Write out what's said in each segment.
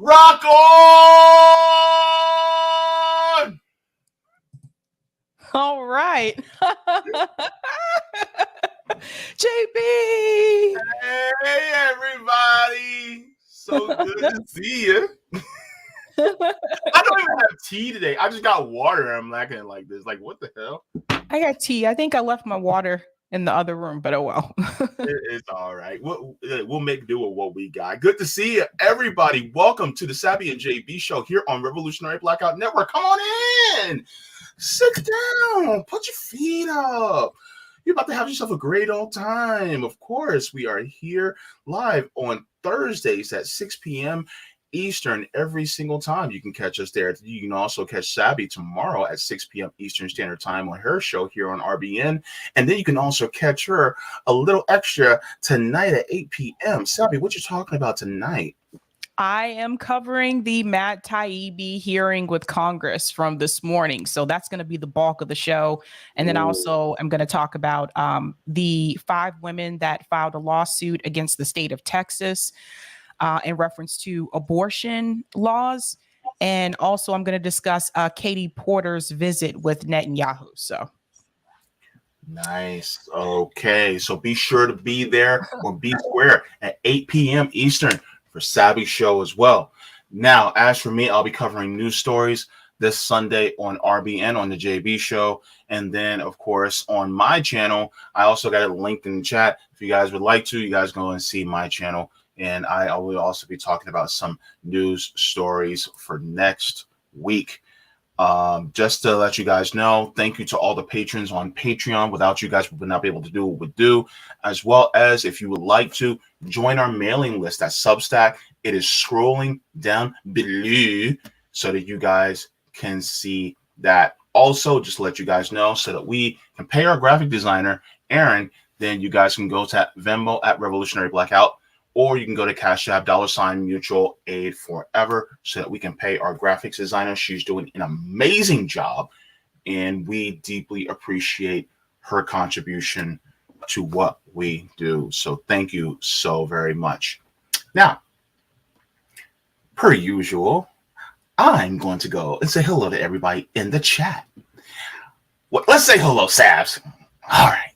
Rock on! All right. Jaybe! Hey, everybody. So good to see you. I don't even have tea today. I just got water and I'm lacking like this. Like, what the hell? I got tea. I think I left my water in the other room, but oh well. It's all right. We'll make do with what we got. Good to see you, everybody. Welcome to the Sabby and Jaybe show here on Revolutionary Blackout Network. Come on in. Sit down. Put your feet up. You're about to have yourself a great old time. Of course, we are here live on Thursdays at 6 p.m. Eastern every single time. You can catch us there. You can also catch Sabby tomorrow at 6 p.m. Eastern Standard Time on her show here on RBN. And then you can also catch her a little extra tonight at 8 p.m. Sabby, what you talking about tonight? I am covering the Matt Taibbi hearing with Congress from this morning. So that's going to be the bulk of the show. And then also I'm going to talk about the 5 women that filed a lawsuit against the state of Texas in reference to abortion laws. And also I'm going to discuss Katie Porter's visit with Netanyahu. So nice. Okay. So be sure to be there or be square at 8 p.m. Eastern for Sabby's show as well. Now, as for me, I'll be covering news stories this Sunday on RBN on the Jaybe show. And then, of course, on my channel, I also got it linked in the chat. If you guys would like to, you guys go and see my channel. And I will also be talking about some news stories for next week. Just to let you guys know, thank you to all the patrons on Patreon. Without you guys, we would not be able to do what we do. As well as if you would like to join our mailing list at Substack, it is scrolling down below so that you guys can see that. Also, just to let you guys know, so that we can pay our graphic designer, Aaron, then you guys can go to Venmo at Revolutionary Blackout, or you can go to Cash App, $Mutual Aid Forever, so that we can pay our graphics designer. She's doing an amazing job, and we deeply appreciate her contribution to what we do. So thank you so very much. Now, per usual, I'm going to go and say hello to everybody in the chat. Well, let's say hello, Sabs. All right.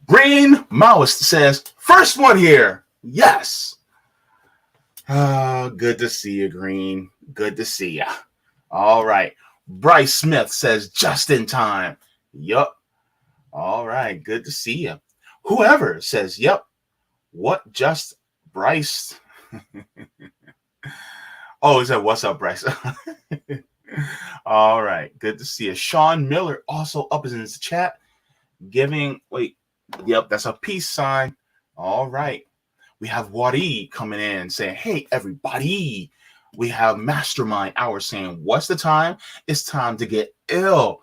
Green Maoist says, first one here. Yes. Good to see you, Green. Good to see you. All right. Bryce Smith says, just in time. Yup. All right. Good to see you. Whoever says, yep. What just Bryce? Oh, is that what's up, Bryce? All right. Good to see you. Sean Miller also up in the chat giving, yep, that's a peace sign. All right. We have Wadi coming in saying, hey, everybody. We have Mastermind Hour saying, what's the time? It's time to get ill.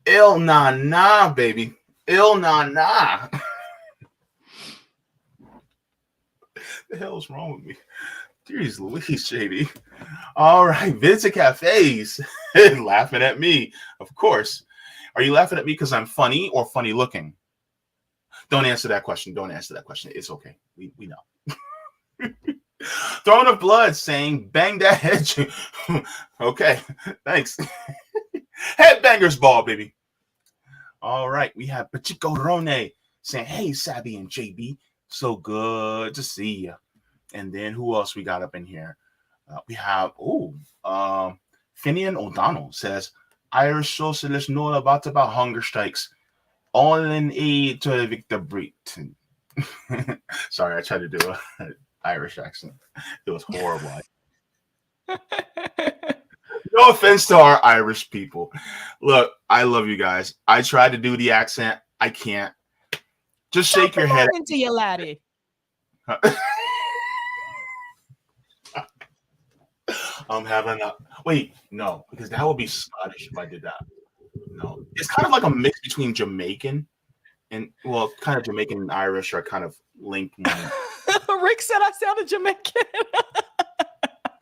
Ill nah, baby. Ill nah. The hell's wrong with me? Jeez Louise, JD. All right. Vincent Cafes laughing at me, of course. Are you laughing at me because I'm funny or funny looking? Don't answer that question. Don't answer that question. It's okay. We know. Throne of Blood saying, bang that head. Okay. Thanks. Headbangers ball, baby. All right. We have Pachico Rone saying, hey, Sabby and Jaybe. So good to see you. And then who else we got up in here? We have, Finian O'Donnell says, Irish socialists know about hunger strikes. All in aid to evict the Britain. Sorry, I tried to do an Irish accent. It was horrible. No offense to our Irish people. Look, I love you guys. I tried to do the accent. I can't. Just shake your head. Into your laddie. I'm having a no, because that would be Scottish if I did that. No, it's kind of like a mix between Jamaican and kind of Jamaican and Irish are kind of linked. Rick said I sounded Jamaican.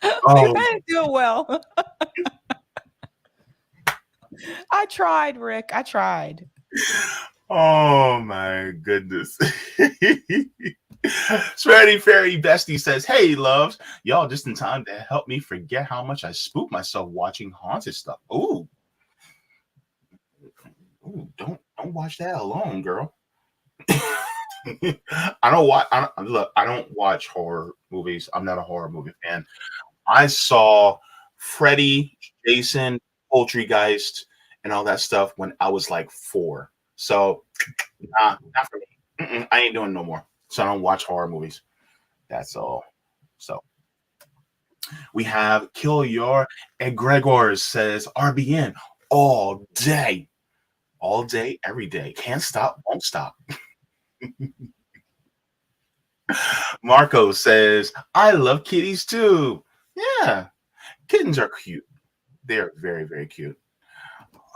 Oh, I didn't do it well. I tried, Rick. I tried. Oh my goodness. Sweaty Fairy Bestie says, "Hey, loves, y'all just in time to help me forget how much I spooked myself watching haunted stuff." Ooh, don't watch that alone, girl. I don't watch horror movies. I'm not a horror movie fan. I saw Freddy, Jason, Poltergeist, and all that stuff when I was like 4. So, not for me. I ain't doing no more. So I don't watch horror movies. That's all. So we have Kill Your Egregors says RBN all day, every day. Can't stop, won't stop. Marco says, I love kitties too. Yeah, kittens are cute. They're very, very cute.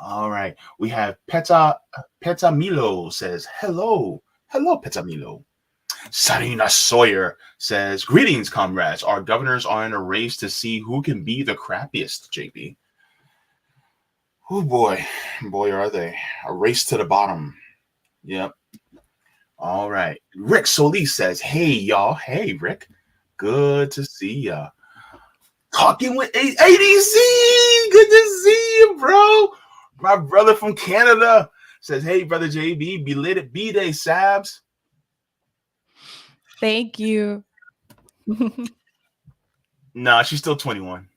All right. We have Petamilo says, hello. Hello, Petamilo. Sarina Sawyer says, greetings, comrades. Our governors are in a race to see who can be the crappiest, JB. Oh, boy. Boy, are they. A race to the bottom. Yep. All right. Rick Solis says, hey, y'all. Hey, Rick. Good to see ya. Talking with ADC. Good to see you, bro. My brother from Canada says, hey, brother JB, belated B-Day, Sabs. Thank you. Nah, she's still 21.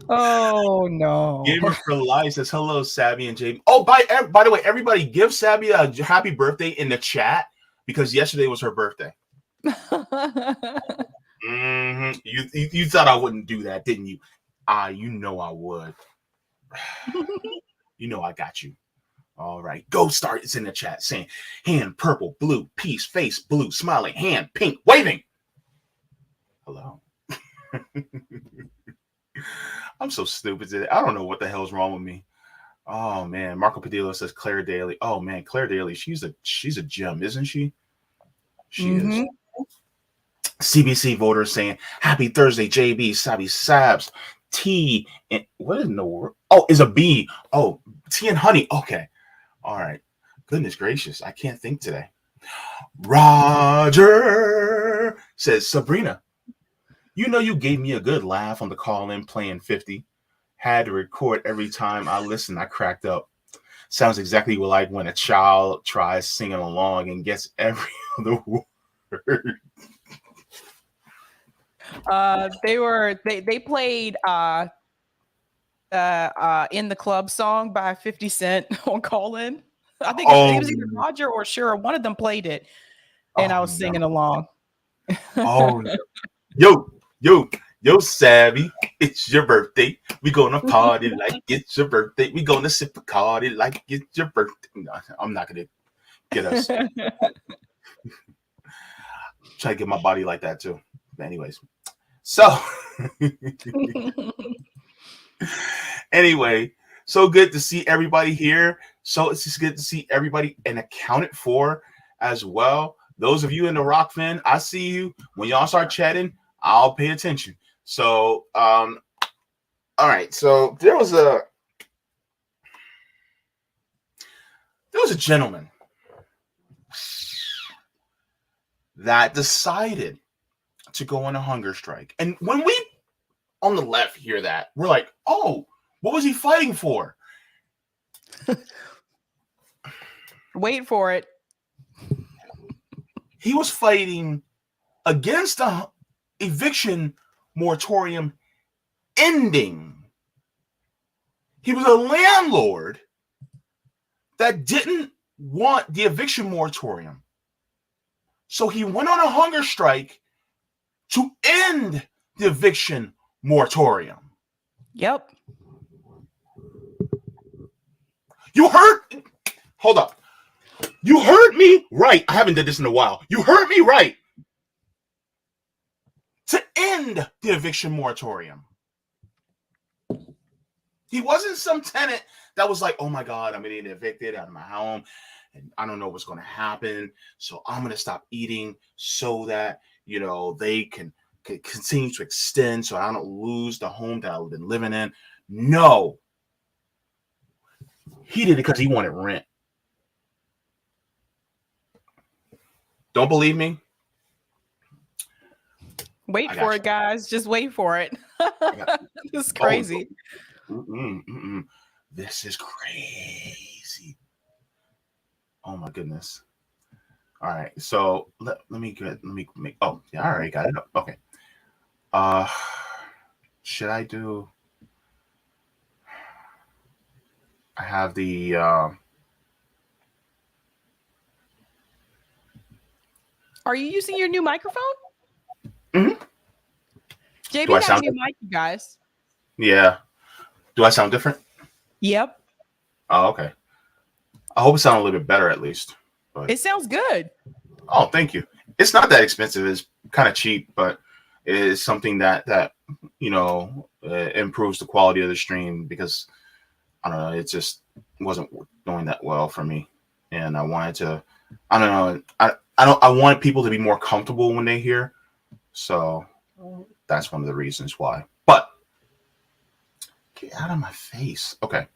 Oh no. Gamer for Life says hello, Sabby and Jaybe. Oh, by the way, everybody give Sabby a happy birthday in the chat because yesterday was her birthday. Mm-hmm. You thought I wouldn't do that, didn't you? You know I would. You know I got you. All right. Ghost Star is in the chat saying hand purple, blue, peace, face, blue, smiling, hand, pink, waving. Hello. I'm so stupid today. I don't know what the hell's wrong with me. Oh man, Marco Padillo says Claire Daly. Oh man, Claire Daly, she's a gem, isn't she? She is. CBC voters saying happy Thursday, JB, Sabby, Sabs, T, and what is no word? Oh, is a B. Oh, tea and honey. Okay. All right. Goodness gracious, I can't think today. Roger says Sabrina. You know you gave me a good laugh on the call-in playing 50. Had to record every time I listened. I cracked up. Sounds exactly like when a child tries singing along and gets every other word. They played In the Club song by 50 Cent on call-in. I think it was either Roger or Shura. One of them played it, and I was singing along. Oh, no. Yo, Sabby, it's your birthday. We gonna party like it's your birthday. We gonna sip a party like it's your birthday. No, I'm not gonna get us. Try to get my body like that too. But anyways, so anyway, so good to see everybody here. So it's just good to see everybody and accounted for as well. Those of you in the Rock fan, I see you. When y'all start chatting, I'll pay attention. So, all right. So there was a gentleman that decided to go on a hunger strike. And when we on the left hear that, we're like, oh, what was he fighting for? Wait for it. He was fighting against the eviction moratorium ending. He was a landlord that didn't want the eviction moratorium. So he went on a hunger strike to end the eviction moratorium. Yep. You heard? Hold up. You heard me right. I haven't done this in a while. You heard me right. To end the eviction moratorium. He wasn't some tenant that was like, oh my God, I'm going to get evicted out of my home and I don't know what's going to happen. So I'm going to stop eating so that, you know, they can continue to extend so I don't lose the home that I've been living in. No. He did it because he wanted rent. Don't believe me? Wait for it, guys. Just wait for it. This is crazy. This is crazy. Oh my goodness. All right. So let me make. Oh yeah. All right. Got it up. Okay. Should I do? I have the. Are you using your new microphone? Mm-hmm. Jaybe has a new mic, you guys. Yeah. Do I sound different? Yep. Oh, okay. I hope it sounds a little bit better at least. But... It sounds good. Oh, thank you. It's not that expensive. It's kind of cheap, but it is something that improves the quality of the stream because I don't know. It just wasn't doing that well for me, and I wanted to. I don't know. I want people to be more comfortable when they hear. So that's one of the reasons why. But get out of my face. Okay.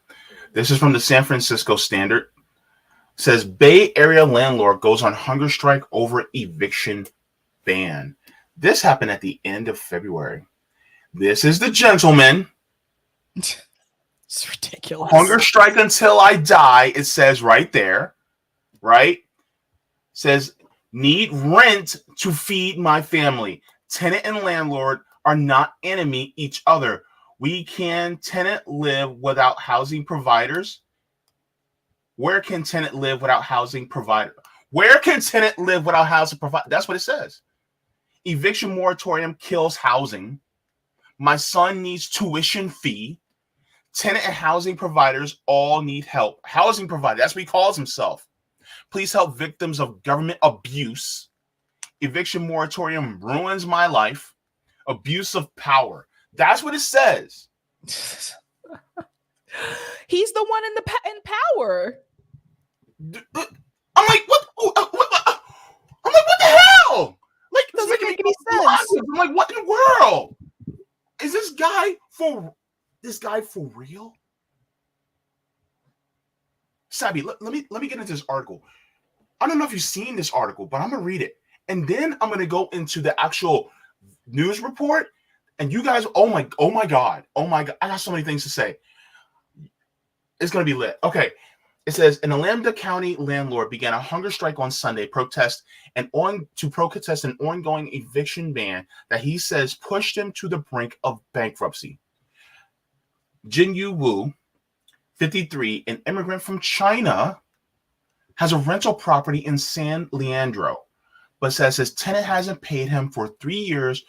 This is from the San Francisco Standard. It says Bay Area landlord goes on hunger strike over eviction ban. This happened at the end of February. This is the gentleman. It's ridiculous. Hunger strike until I die. It says right there. Right? It says need rent to feed my family. Tenant and landlord are not enemy each other. We can tenant live without housing providers? Where can tenant live without housing provider? Where can tenant live without housing provider? That's what it says. Eviction moratorium kills housing. My son needs tuition fee. Tenant and housing providers all need help. Housing provider, that's what he calls himself. Please help victims of government abuse. Eviction moratorium ruins my life. Abuse of power. That's what it says. He's the one in power. I'm like, what? I'm like, what the hell? Like, doesn't make any sense. I'm like, what in the world? Is this guy for real? Sabby, let me get into this article. I don't know if you've seen this article, but I'm gonna read it, and then I'm gonna go into the actual news report. And you guys, oh my god, I got so many things to say. It's gonna be lit. Okay, it says an Alameda County landlord began a hunger strike on Sunday, protest an ongoing eviction ban that he says pushed him to the brink of bankruptcy. Jinyu Wu, 53, an immigrant from China, has a rental property in San Leandro, but says his tenant hasn't paid him for 3 years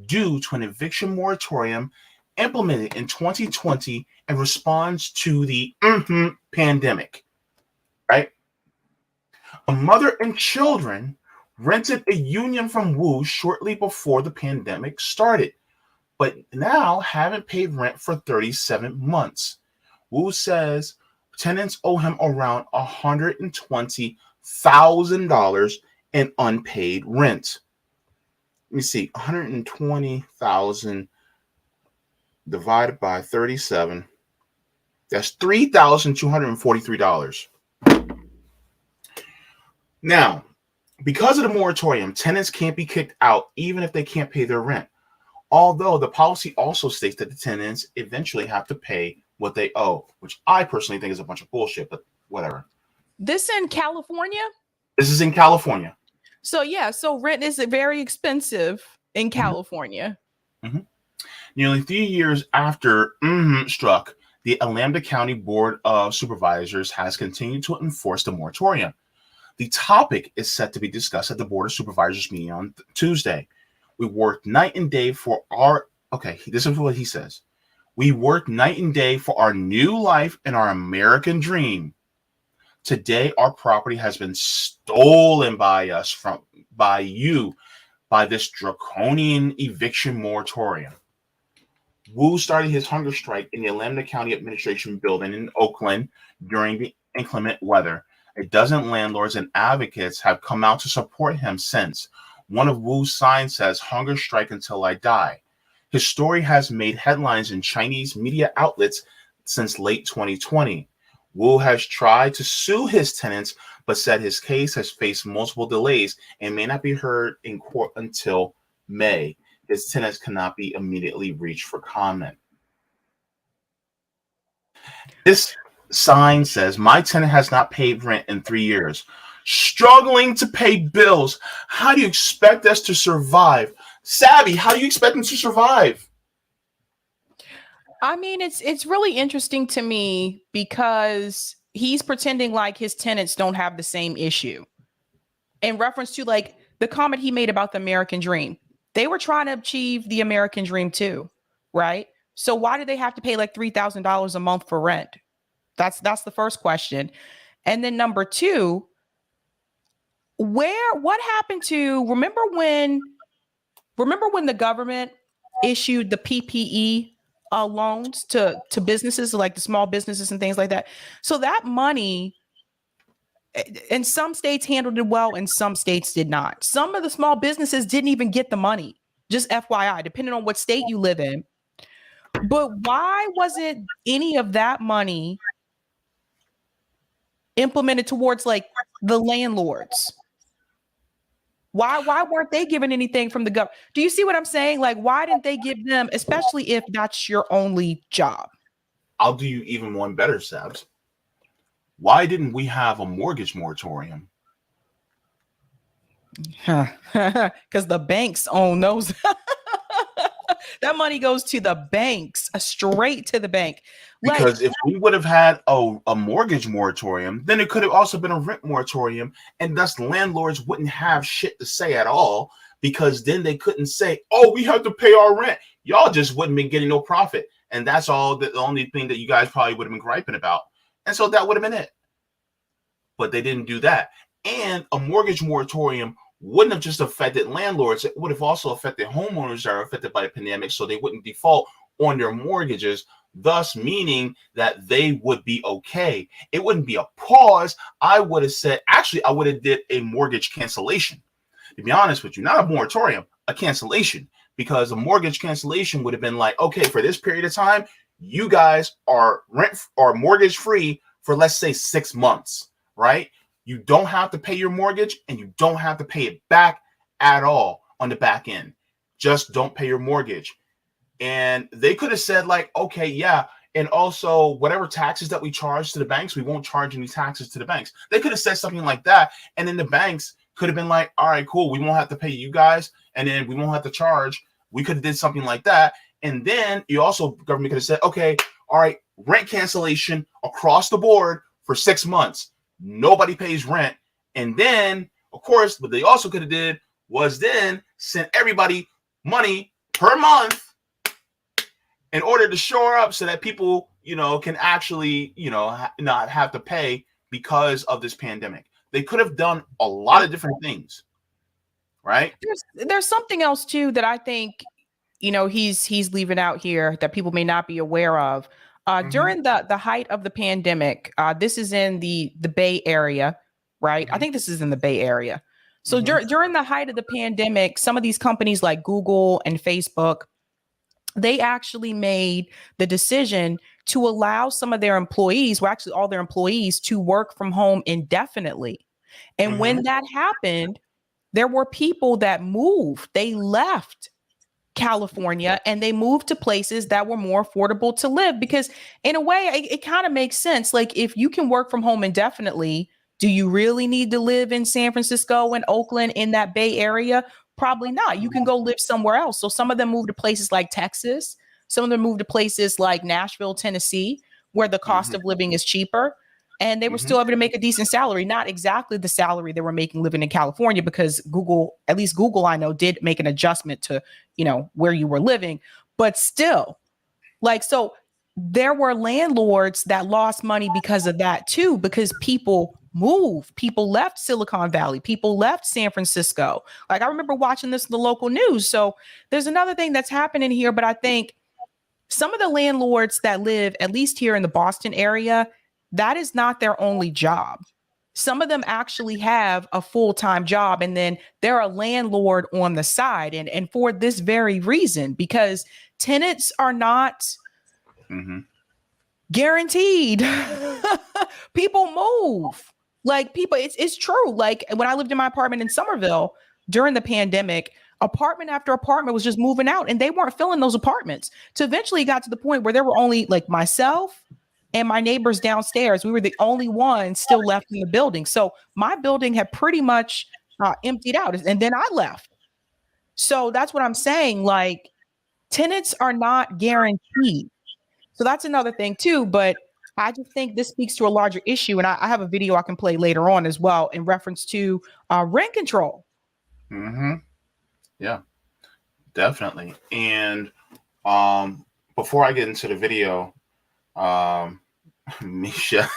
due to an eviction moratorium implemented in 2020 in response to the pandemic. Right? A mother and children rented a union from Wu shortly before the pandemic started, but now haven't paid rent for 37 months. Wu says tenants owe him around $120,000 in unpaid rent. Let me see, 120,000 divided by 37. That's $3,243. Now, because of the moratorium, tenants can't be kicked out even if they can't pay their rent. Although the policy also states that the tenants eventually have to pay what they owe, which I personally think is a bunch of bullshit, but whatever. This in California? This is in California. So rent is very expensive in California. Mm-hmm. Nearly 3 years after struck, the Alameda County Board of Supervisors has continued to enforce the moratorium. The topic is set to be discussed at the Board of Supervisors meeting on Tuesday. We worked night and day for our... Okay, this is what he says. We worked night and day for our new life and our American dream. Today, our property has been stolen by this draconian eviction moratorium. Wu started his hunger strike in the Alameda County Administration building in Oakland during the inclement weather. A dozen landlords and advocates have come out to support him since. One of Wu's signs says, "Hunger strike until I die." His story has made headlines in Chinese media outlets since late 2020. Wu has tried to sue his tenants, but said his case has faced multiple delays and may not be heard in court until May. His tenants cannot be immediately reached for comment. This sign says, "My tenant has not paid rent in 3 years. Struggling to pay bills. How do you expect us to survive?" Sabby, how do you expect them to survive? I mean, it's really interesting to me because he's pretending like his tenants don't have the same issue. In reference to like the comment he made about the American dream. They were trying to achieve the American dream too, right? So why do they have to pay like $3,000 a month for rent? That's the first question. And then number two, what happened to remember when the government issued the PPE loans to businesses, like the small businesses and things like that? So that money, and some states handled it well and some states did not. Some of the small businesses didn't even get the money, just FYI, depending on what state you live in. But why wasn't any of that money implemented towards like the landlords? Why weren't they given anything from the government? Do you see what I'm saying? Like, why didn't they give them, especially if that's your only job? I'll do you even one better, Sabs. Why didn't we have a mortgage moratorium? Because the banks own those. That money goes to the banks, straight to the bank. Because if we would have had a mortgage moratorium, then it could have also been a rent moratorium, and thus landlords wouldn't have shit to say at all, because then they couldn't say, "Oh, we have to pay our rent." Y'all just wouldn't be getting no profit, and that's all. The only thing that you guys probably would have been griping about, and so that would have been it. But they didn't do that, and a mortgage moratorium wouldn't have just affected landlords. It would have also affected homeowners that are affected by the pandemic, so they wouldn't default on their mortgages, thus meaning that they would be okay. It wouldn't be a pause. I would have said, actually, I would have did a mortgage cancellation. To be honest with you, not a moratorium, a cancellation, because a mortgage cancellation would have been like, okay, for this period of time, you guys are rent or mortgage free for, let's say, 6 months, right? You don't have to pay your mortgage and you don't have to pay it back at all on the back end. Just don't pay your mortgage. And they could have said like, okay, yeah. And also whatever taxes that we charge to the banks, we won't charge any taxes to the banks. They could have said something like that. And then the banks could have been like, all right, cool. We won't have to pay you guys. And then we won't have to charge. We could have did something like that. And then you also, government could have said, okay, all right, rent cancellation across the board for 6 months. Nobody pays rent. And then, of course, what they also could have did was then send everybody money per month in order to shore up so that people, can actually, not have to pay because of this pandemic. They could have done a lot of different things, right? There's something else too that I think, he's leaving out here that people may not be aware of. During the height of the pandemic, this is in the Bay Area, right? I think this is in the Bay Area. So during the height of the pandemic, some of these companies like Google and Facebook, they actually made the decision to allow some of their employees, well, actually all their employees, to work from home indefinitely. And when that happened, there were people that moved. They left California and they moved to places that were more affordable to live, because in a way it kind of makes sense. Like, if you can work from home indefinitely, do you really need to live in San Francisco and Oakland in that Bay Area? Probably not. You can go live somewhere else. So some of them moved to places like Texas. Some of them moved to places like Nashville, Tennessee, where the cost of living is cheaper. And they were still able to make a decent salary, not exactly the salary they were making living in California, because Google, at least Google, I know, did make an adjustment to, where you were living. But still, like, so there were landlords that lost money because of that too, because people moved. People left Silicon Valley. People left San Francisco. Like, I remember watching this in the local news. So there's another thing that's happening here. But I think some of the landlords that live, at least here in the Boston area, that is not their only job. Some of them actually have a full-time job, and then they're a landlord on the side. And for this very reason, because tenants are not guaranteed. People move. Like people, it's true. Like when I lived in my apartment in Somerville during the pandemic, apartment after apartment was just moving out and they weren't filling those apartments. So eventually it got to the point where there were only like myself and my neighbors downstairs. We were the only ones still left in the building. So my building had pretty much emptied out. And then I left. So that's what I'm saying. Like tenants are not guaranteed. So that's another thing too. But I just think this speaks to a larger issue. And I have a video I can play later on as well in reference to rent control. Mm-hmm. Yeah, definitely. And before I get into the video, Misha.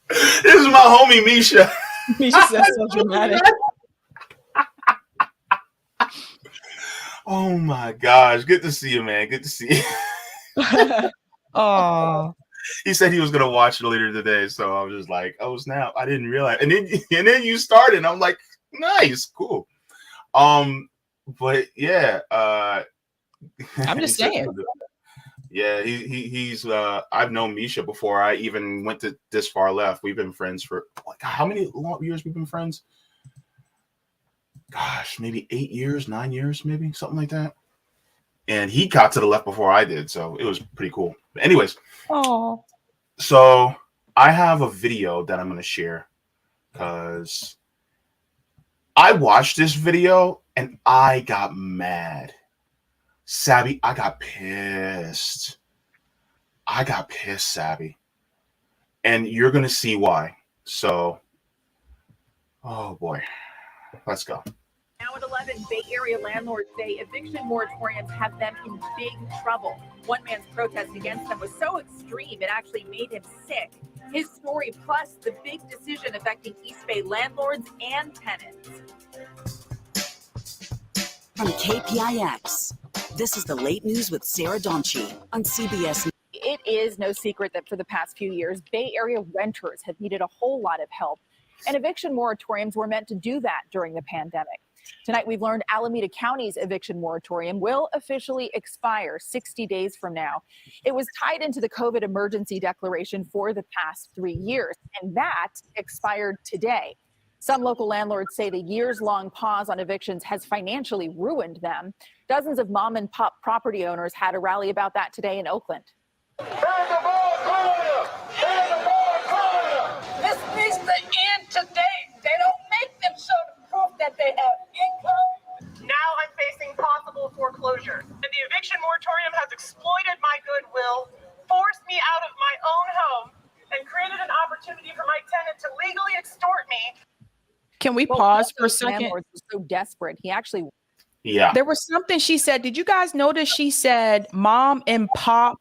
This is my homie Misha. Misha says so dramatic. Oh my gosh, good to see you, man. Good to see you. Oh, he said he was gonna watch it later today, so I was just like, "Oh snap!" I didn't realize, and then you started. And I'm like, "Nice, cool." But yeah, I'm just saying. Yeah, he's. I've known Misha before I even went to this far left. We've been friends for like how many years we've been friends? Gosh, maybe 8 years, 9 years, maybe something like that. And he got to the left before I did, so it was pretty cool. But anyways, so I have a video that I'm going to share because I watched this video and I got mad. Sabby, I got pissed. Sabby. And you're going to see why. So, oh boy, let's go. Now at 11, Bay Area landlords say eviction moratoriums have them in big trouble. One man's protest against them was so extreme, it actually made him sick. His story plus the big decision affecting East Bay landlords and tenants. From KPIX, this is the late news with Sarah Donchi on CBS. It is no secret that for the past few years, Bay Area renters have needed a whole lot of help. And eviction moratoriums were meant to do that during the pandemic. Tonight, we've learned Alameda County's eviction moratorium will officially expire 60 days from now. It was tied into the COVID emergency declaration for the past 3 years, and that expired today. Some local landlords say the years-long pause on evictions has financially ruined them. Dozens of mom-and-pop property owners had a rally about that today in Oakland. This needs to end today. They don't make them show the proof that they have income. Now I'm facing possible foreclosure. And the eviction moratorium has exploited my goodwill, forced me out of my own home, and created an opportunity for my tenant to legally extort me. Can we pause for a second? Landlords were so desperate. He actually. Yeah. There was something she said. Did you guys notice she said mom and pop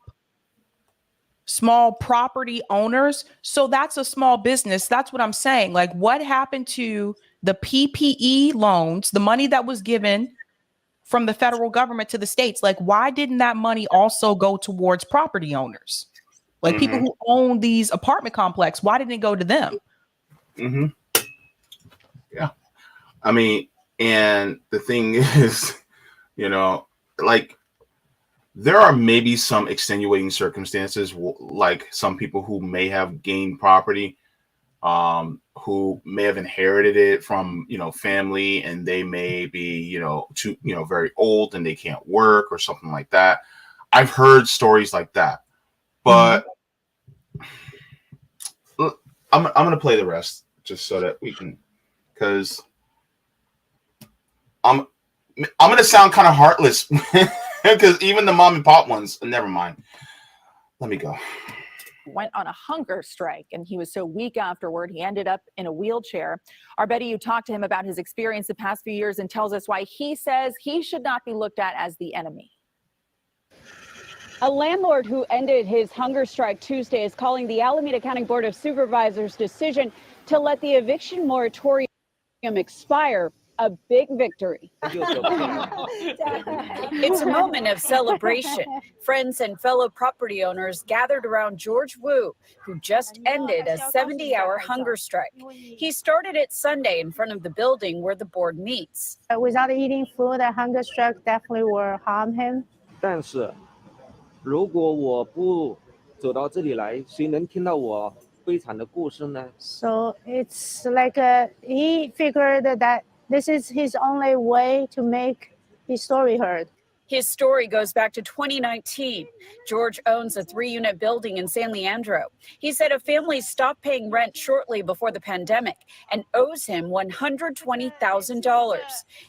small property owners? So that's a small business. That's what I'm saying. Like what happened to the PPE loans, the money that was given from the federal government to the states? Like why didn't that money also go towards property owners? Like people who own these apartment complex, why didn't it go to them? Mm-hmm. Yeah. I mean, and the thing is, like there are maybe some extenuating circumstances, like some people who may have gained property, who may have inherited it from, family, and they may be, very old and they can't work or something like that. I've heard stories like that, but I'm going to play the rest just so that we can, because I'm going to sound kind of heartless because even the mom and pop ones, never mind. Let me go. Went on a hunger strike, and he was so weak afterward, he ended up in a wheelchair. Our Betty, you talked to him about his experience the past few years and tells us why he says he should not be looked at as the enemy. A landlord who ended his hunger strike Tuesday is calling the Alameda County Board of Supervisors' decision to let the eviction moratorium expire a big victory. It's a moment of celebration. Friends and fellow property owners gathered around George Wu, who just ended a 70-hour hunger strike. He started it Sunday in front of the building where the board meets. Without eating food, a hunger strike definitely will harm him. 但是如果我不走到这里来，谁能听到我悲惨的故事呢？ So it's like he figured that this is his only way to make his story heard. His story goes back to 2019. George owns a 3-unit building in San Leandro. He said a family stopped paying rent shortly before the pandemic and owes him $120,000.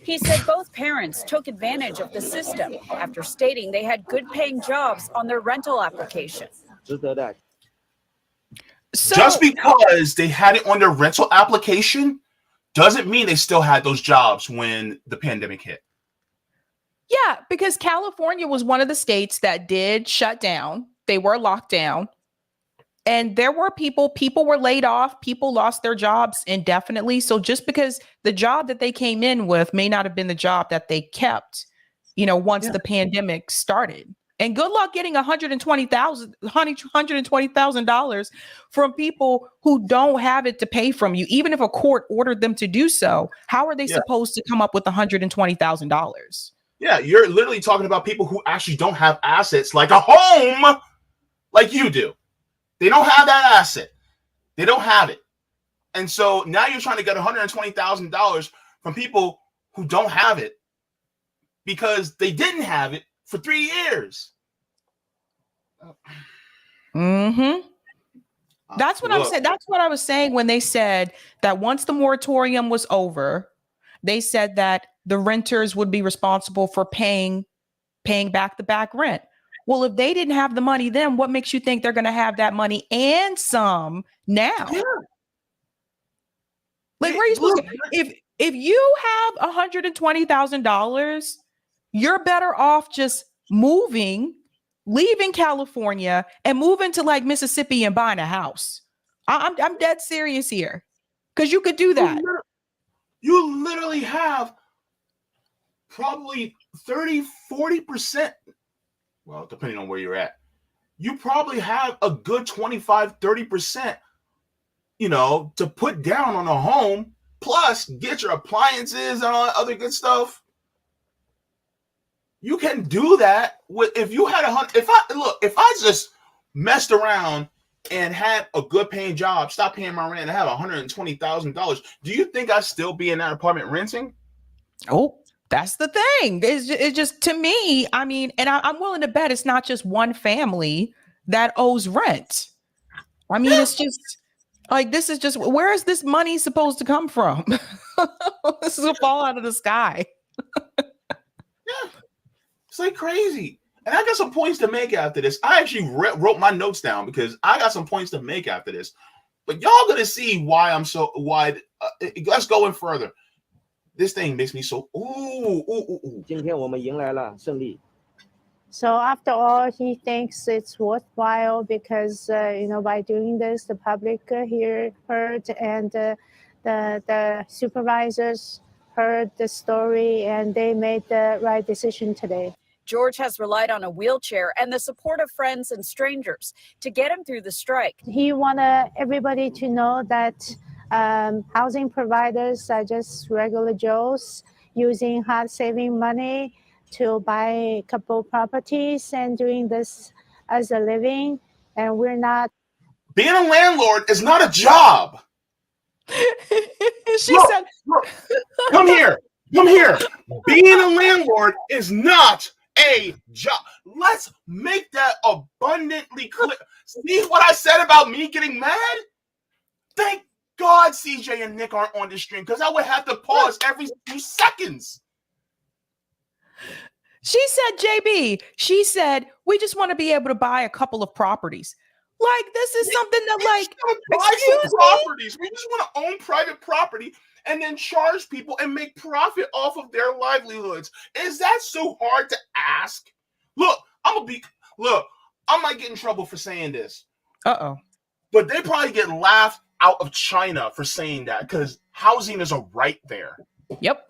He said both parents took advantage of the system after stating they had good-paying jobs on their rental application. 值得的。 So, Just because they had it on their rental application doesn't mean they still had those jobs when the pandemic hit. yeah, because California was one of the states that did shut down. They were locked down. And there were people were laid off, people lost their jobs indefinitely. So just because the job that they came in with may not have been the job that they kept, once the pandemic started. And good luck getting $120,000 from people who don't have it to pay from you. Even if a court ordered them to do so, how are they supposed to come up with $120,000? Yeah, you're literally talking about people who actually don't have assets like a home like you do. They don't have that asset. They don't have it. And so now you're trying to get $120,000 from people who don't have it because they didn't have it for 3 years. Mm-hmm. That's what I'm saying. That's what I was saying when they said that once the moratorium was over, they said that the renters would be responsible for paying back the back rent. Well, if they didn't have the money then, what makes you think they're going to have that money and some now? Yeah. Like, where are you supposed to? If you have $120,000, you're better off just leaving California and moving to like Mississippi and buying a house. I'm dead serious here, because you could do that. You literally have probably 30-40%. Well, depending on where you're at, you probably have a good 25-30%, to put down on a home, plus get your appliances and all that other good stuff. You can do that if you had if I just messed around and had a good paying job, stopped paying my rent, and have $120,000, do you think I'd still be in that apartment renting? Oh, that's the thing. It's just, to me, I mean, and I'm willing to bet it's not just one family that owes rent. I mean, it's just like, this is just, where is this money supposed to come from? This is a fall out of the sky. Yeah, it's like crazy. And I got some points to make after this. I actually wrote my notes down because I got some points to make after this. But y'all gonna see why I'm so why. Let's go in further. This thing makes me so ooh. 今天我们迎来了胜利。 So after all, he thinks it's worthwhile because by doing this, the public heard and the supervisors heard the story and they made the right decision today. George has relied on a wheelchair and the support of friends and strangers to get him through the strike. He wanted everybody to know that housing providers are just regular Joes using hard saving money to buy a couple properties and doing this as a living. And we're not. Being a landlord is not a job. She said, look, come here. Being a landlord is not a job. Let's make that abundantly clear. See what I said about me getting mad? Thank God CJ and Nick aren't on this stream, because I would have to pause every few seconds. She said, Jaybe, she said, we just want to be able to buy a couple of properties. Like, this is something that, like, excuse properties. We just want to own private property and then charge people and make profit off of their livelihoods. Is that so hard to ask? Look, I might get in trouble for saying this. Uh-oh. But they probably get laughed out of China for saying that, because housing is a right there. Yep.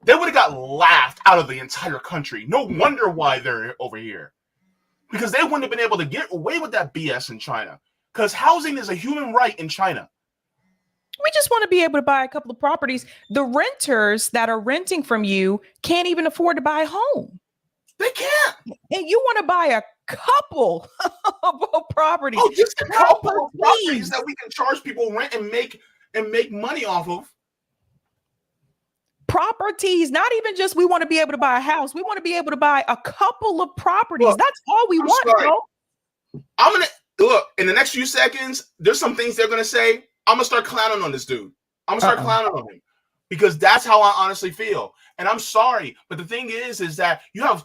They would have got laughed out of the entire country. No wonder why they're over here. Because they wouldn't have been able to get away with that BS in China. Because housing is a human right in China. We just want to be able to buy a couple of properties. The renters that are renting from you can't even afford to buy a home. They can't. And you want to buy a couple of properties. Oh, just a couple of properties that we can charge people rent and make money off of. Properties, not even just we want to be able to buy a house. We want to be able to buy a couple of properties. Look, that's all we want, bro. I'm gonna look in the next few seconds. There's some things they're gonna say. I'm gonna start clowning on this dude. I'm gonna start clowning on him because that's how I honestly feel. And I'm sorry, but the thing is that you have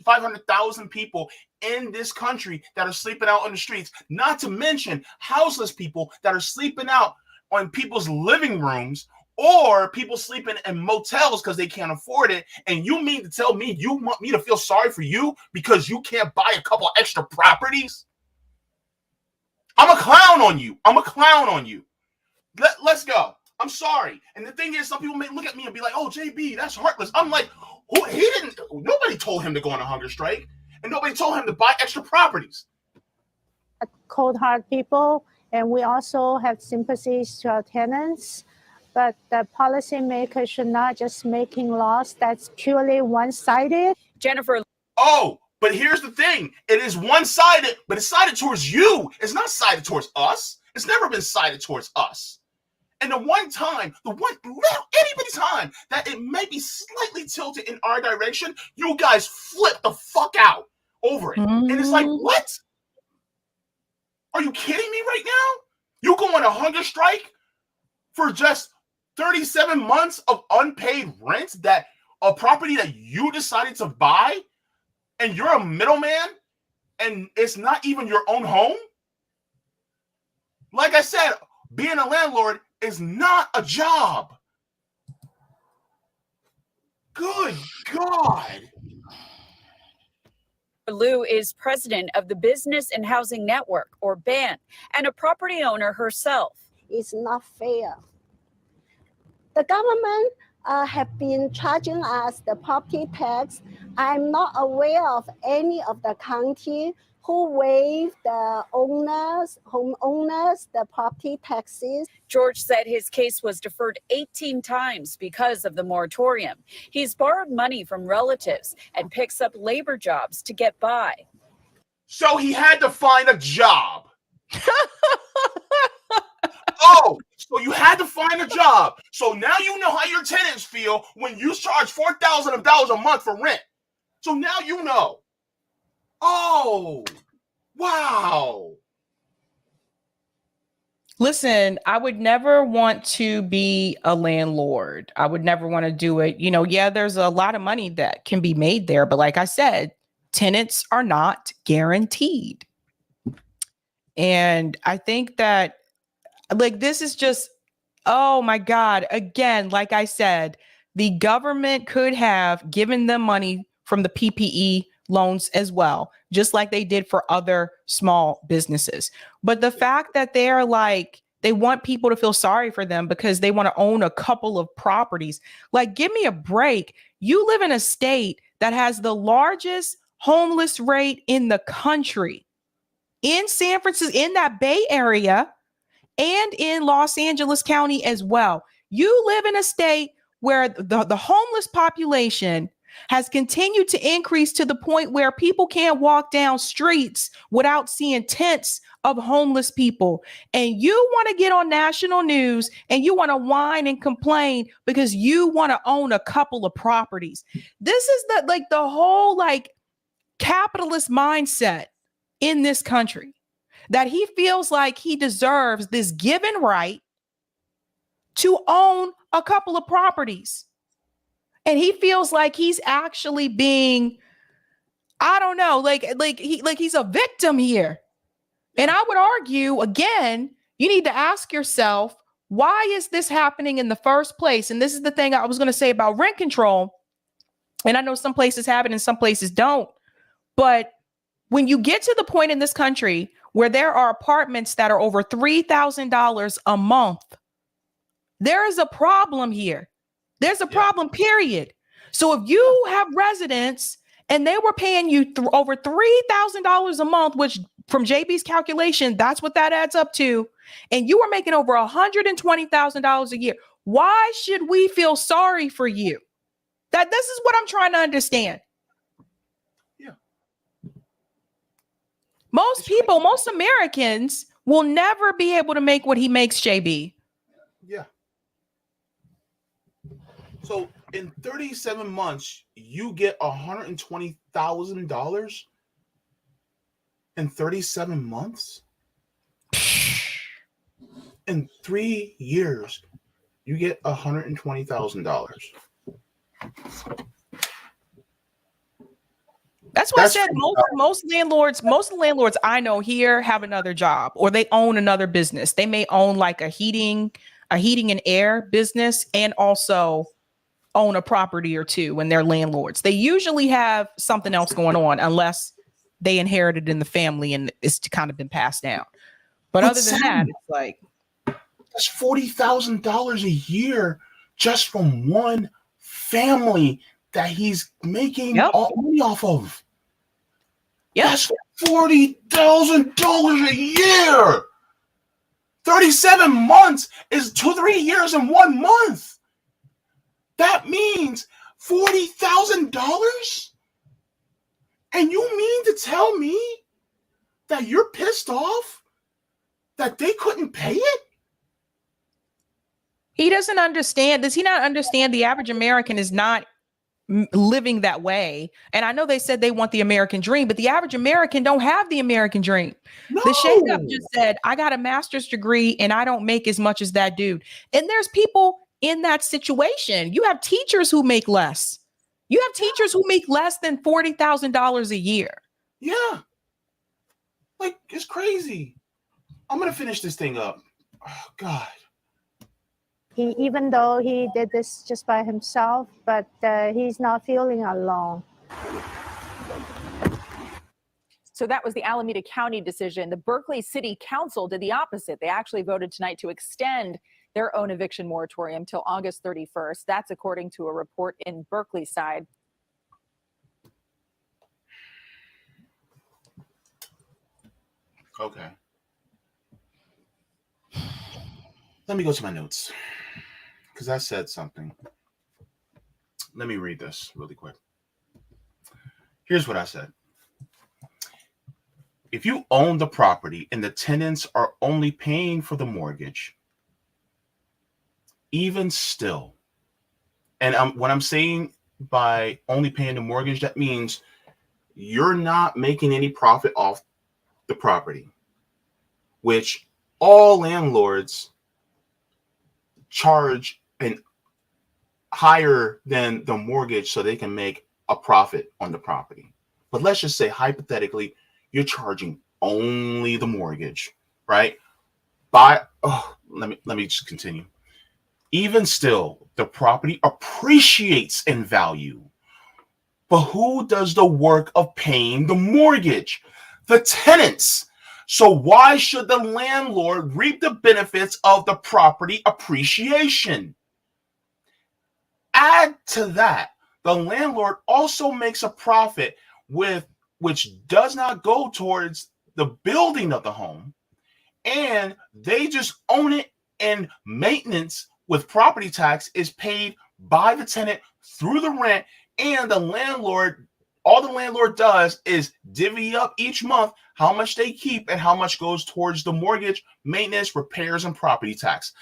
500,000 people in this country that are sleeping out on the streets. Not to mention houseless people that are sleeping out on people's living rooms. Or people sleeping in motels because they can't afford it. And you mean to tell me you want me to feel sorry for you because you can't buy a couple extra properties? I'm a clown on you. Let's go. I'm sorry. And the thing is, some people may look at me and be like, oh, Jaybe, that's heartless. I'm like, nobody told him to go on a hunger strike. And nobody told him to buy extra properties. Cold hard people. And we also have sympathies to our tenants. But the policymakers should not just making laws that's purely one-sided. Jennifer. Oh, but here's the thing. It is one-sided, but it's sided towards you. It's not sided towards us. It's never been sided towards us. And the one time that it may be slightly tilted in our direction, you guys flip the fuck out over it. And it's like, what? Are you kidding me right now? You go on a hunger strike for just 37 months of unpaid rent, that a property that you decided to buy, and you're a middleman, and it's not even your own home? Like I said, being a landlord is not a job. Good God. Lou is president of the Business and Housing Network, or BAN, and a property owner herself. It's not fair. The government have been charging us the property tax. I'm not aware of any of the county who waive the homeowners, the property taxes. George said his case was deferred 18 times because of the moratorium. He's borrowed money from relatives and picks up labor jobs to get by. So he had to find a job. Oh, so you had to find a job. So now you know how your tenants feel when you charge $4,000 a month for rent. So now you know. Oh, wow. Listen, I would never want to be a landlord. I would never want to do it. You know, yeah, there's a lot of money that can be made there. But like I said, tenants are not guaranteed. And I think that, like, this is just, oh my God. Again, like I said, the government could have given them money from the PPE loans as well, just like they did for other small businesses. But the fact that they're like, they want people to feel sorry for them because they want to own a couple of properties. Like, give me a break. You live in a state that has the largest homeless rate in the country, in San Francisco, in that Bay Area, and in Los Angeles County as well. You live in a state where the homeless population has continued to increase to the point where people can't walk down streets without seeing tents of homeless people. And you want to get on national news and you want to whine and complain because you want to own a couple of properties. This is the whole capitalist mindset in this country, that he feels like he deserves this given right to own a couple of properties. And he feels like he's actually being, I don't know, he's a victim here. And I would argue, again, you need to ask yourself, why is this happening in the first place? And this is the thing I was going to say about rent control. And I know some places have it and some places don't. But when you get to the point in this country where there are apartments that are over $3,000 a month, there is a problem here. There's a problem, period. So if you have residents and they were paying you over $3,000 a month, which from Jaybe's calculation, that's what that adds up to, and you were making over $120,000 a year, why should we feel sorry for you? This is what I'm trying to understand. Yeah. Most people, most Americans will never be able to make what he makes, Jaybe. Yeah. So in 37 months, you get $120,000 in 37 months? In 3 years, you get $120,000. That's why I said most landlords I know here have another job, or they own another business. They may own like a heating and air business, and also own a property or two, and they're landlords. They usually have something else going on, unless they inherited in the family and it's kind of been passed down. But other than that, it's like that's $40,000 a year just from one family that he's making all money off of. That's $40,000 a year. 37 months is 2-3 years in 1 month. That means $40,000? And you mean to tell me that you're pissed off that they couldn't pay it? He doesn't understand. Does he not understand the average American is not living that way? And I know they said they want the American dream, but the average American don't have the American dream. No. The Shake Up just said, I got a master's degree and I don't make as much as that dude. And there's people in that situation. You have teachers who make less. You have teachers who make less than $40,000 a year. Yeah. Like, it's crazy. I'm going to finish this thing up. Oh, God. Even though he did this just by himself, but he's not feeling alone. So that was the Alameda County decision. The Berkeley City Council did the opposite. They actually voted tonight to extend their own eviction moratorium till August 31st. That's according to a report in Berkeley side. Okay. Let me go to my notes, because I said something. Let me read this really quick. Here's what I said. If you own the property and the tenants are only paying for the mortgage, even still, and what I'm saying by only paying the mortgage, that means you're not making any profit off the property, which all landlords charge an higher than the mortgage so they can make a profit on the property. But let's just say hypothetically, you're charging only the mortgage, right? Let me just continue. Even still, the property appreciates in value. But who does the work of paying the mortgage? The tenants. So why should the landlord reap the benefits of the property appreciation? Add to that, the landlord also makes a profit which does not go towards the building of the home, and they just own it, and maintenance with property tax is paid by the tenant through the rent, and the landlord, all the landlord does is divvy up each month how much they keep and how much goes towards the mortgage, maintenance, repairs, and property tax.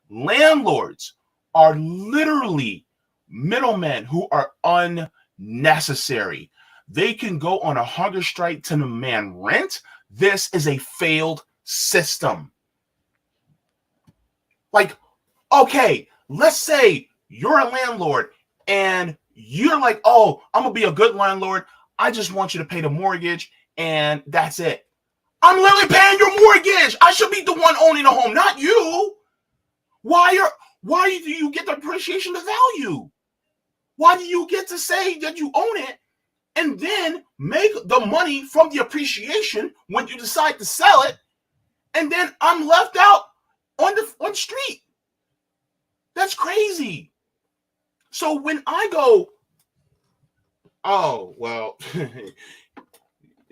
Landlords are literally middlemen who are unnecessary. They can go on a hunger strike to demand rent. This is a failed system. Like, okay, let's say you're a landlord and you're like, oh, I'm going to be a good landlord. I just want you to pay the mortgage and that's it. I'm literally paying your mortgage. I should be the one owning the home, not you. Why do you get the appreciation of value? Why do you get to say that you own it and then make the money from the appreciation when you decide to sell it, and then I'm left out on the street? That's crazy. So when I go, oh well, it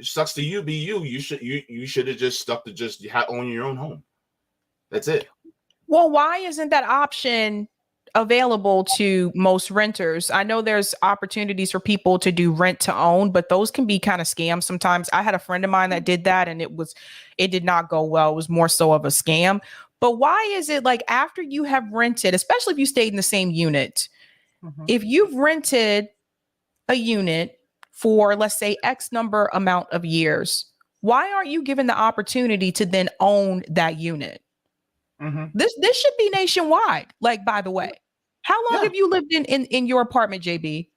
sucks to you, be you. You should have just stuck to just own your own home. That's it. Well, why isn't that option available to most renters. I know there's opportunities for people to do rent to own, but those can be kind of scams sometimes. I had a friend of mine that did that and it did not go well. It was more so of a scam. But why is it like after you have rented, especially if you stayed in the same unit, if you've rented a unit for, let's say, X number amount of years, why aren't you given the opportunity to then own that unit? This should be nationwide. Like, by the way, how long have you lived in your apartment, JB?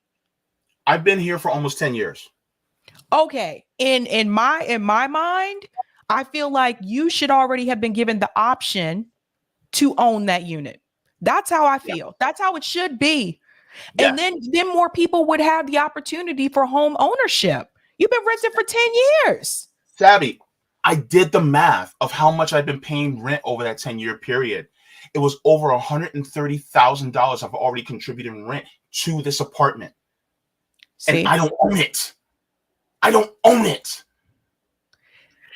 I've been here for almost 10 years. Okay. In my mind, I feel like you should already have been given the option to own that unit. That's how I feel. That's how it should be. And then more people would have the opportunity for home ownership. You've been renting for 10 years. Sabby, I did the math of how much I've been paying rent over that 10-year period. It was over $130,000 I've already contributed in rent to this apartment. See? And I don't own it. I don't own it.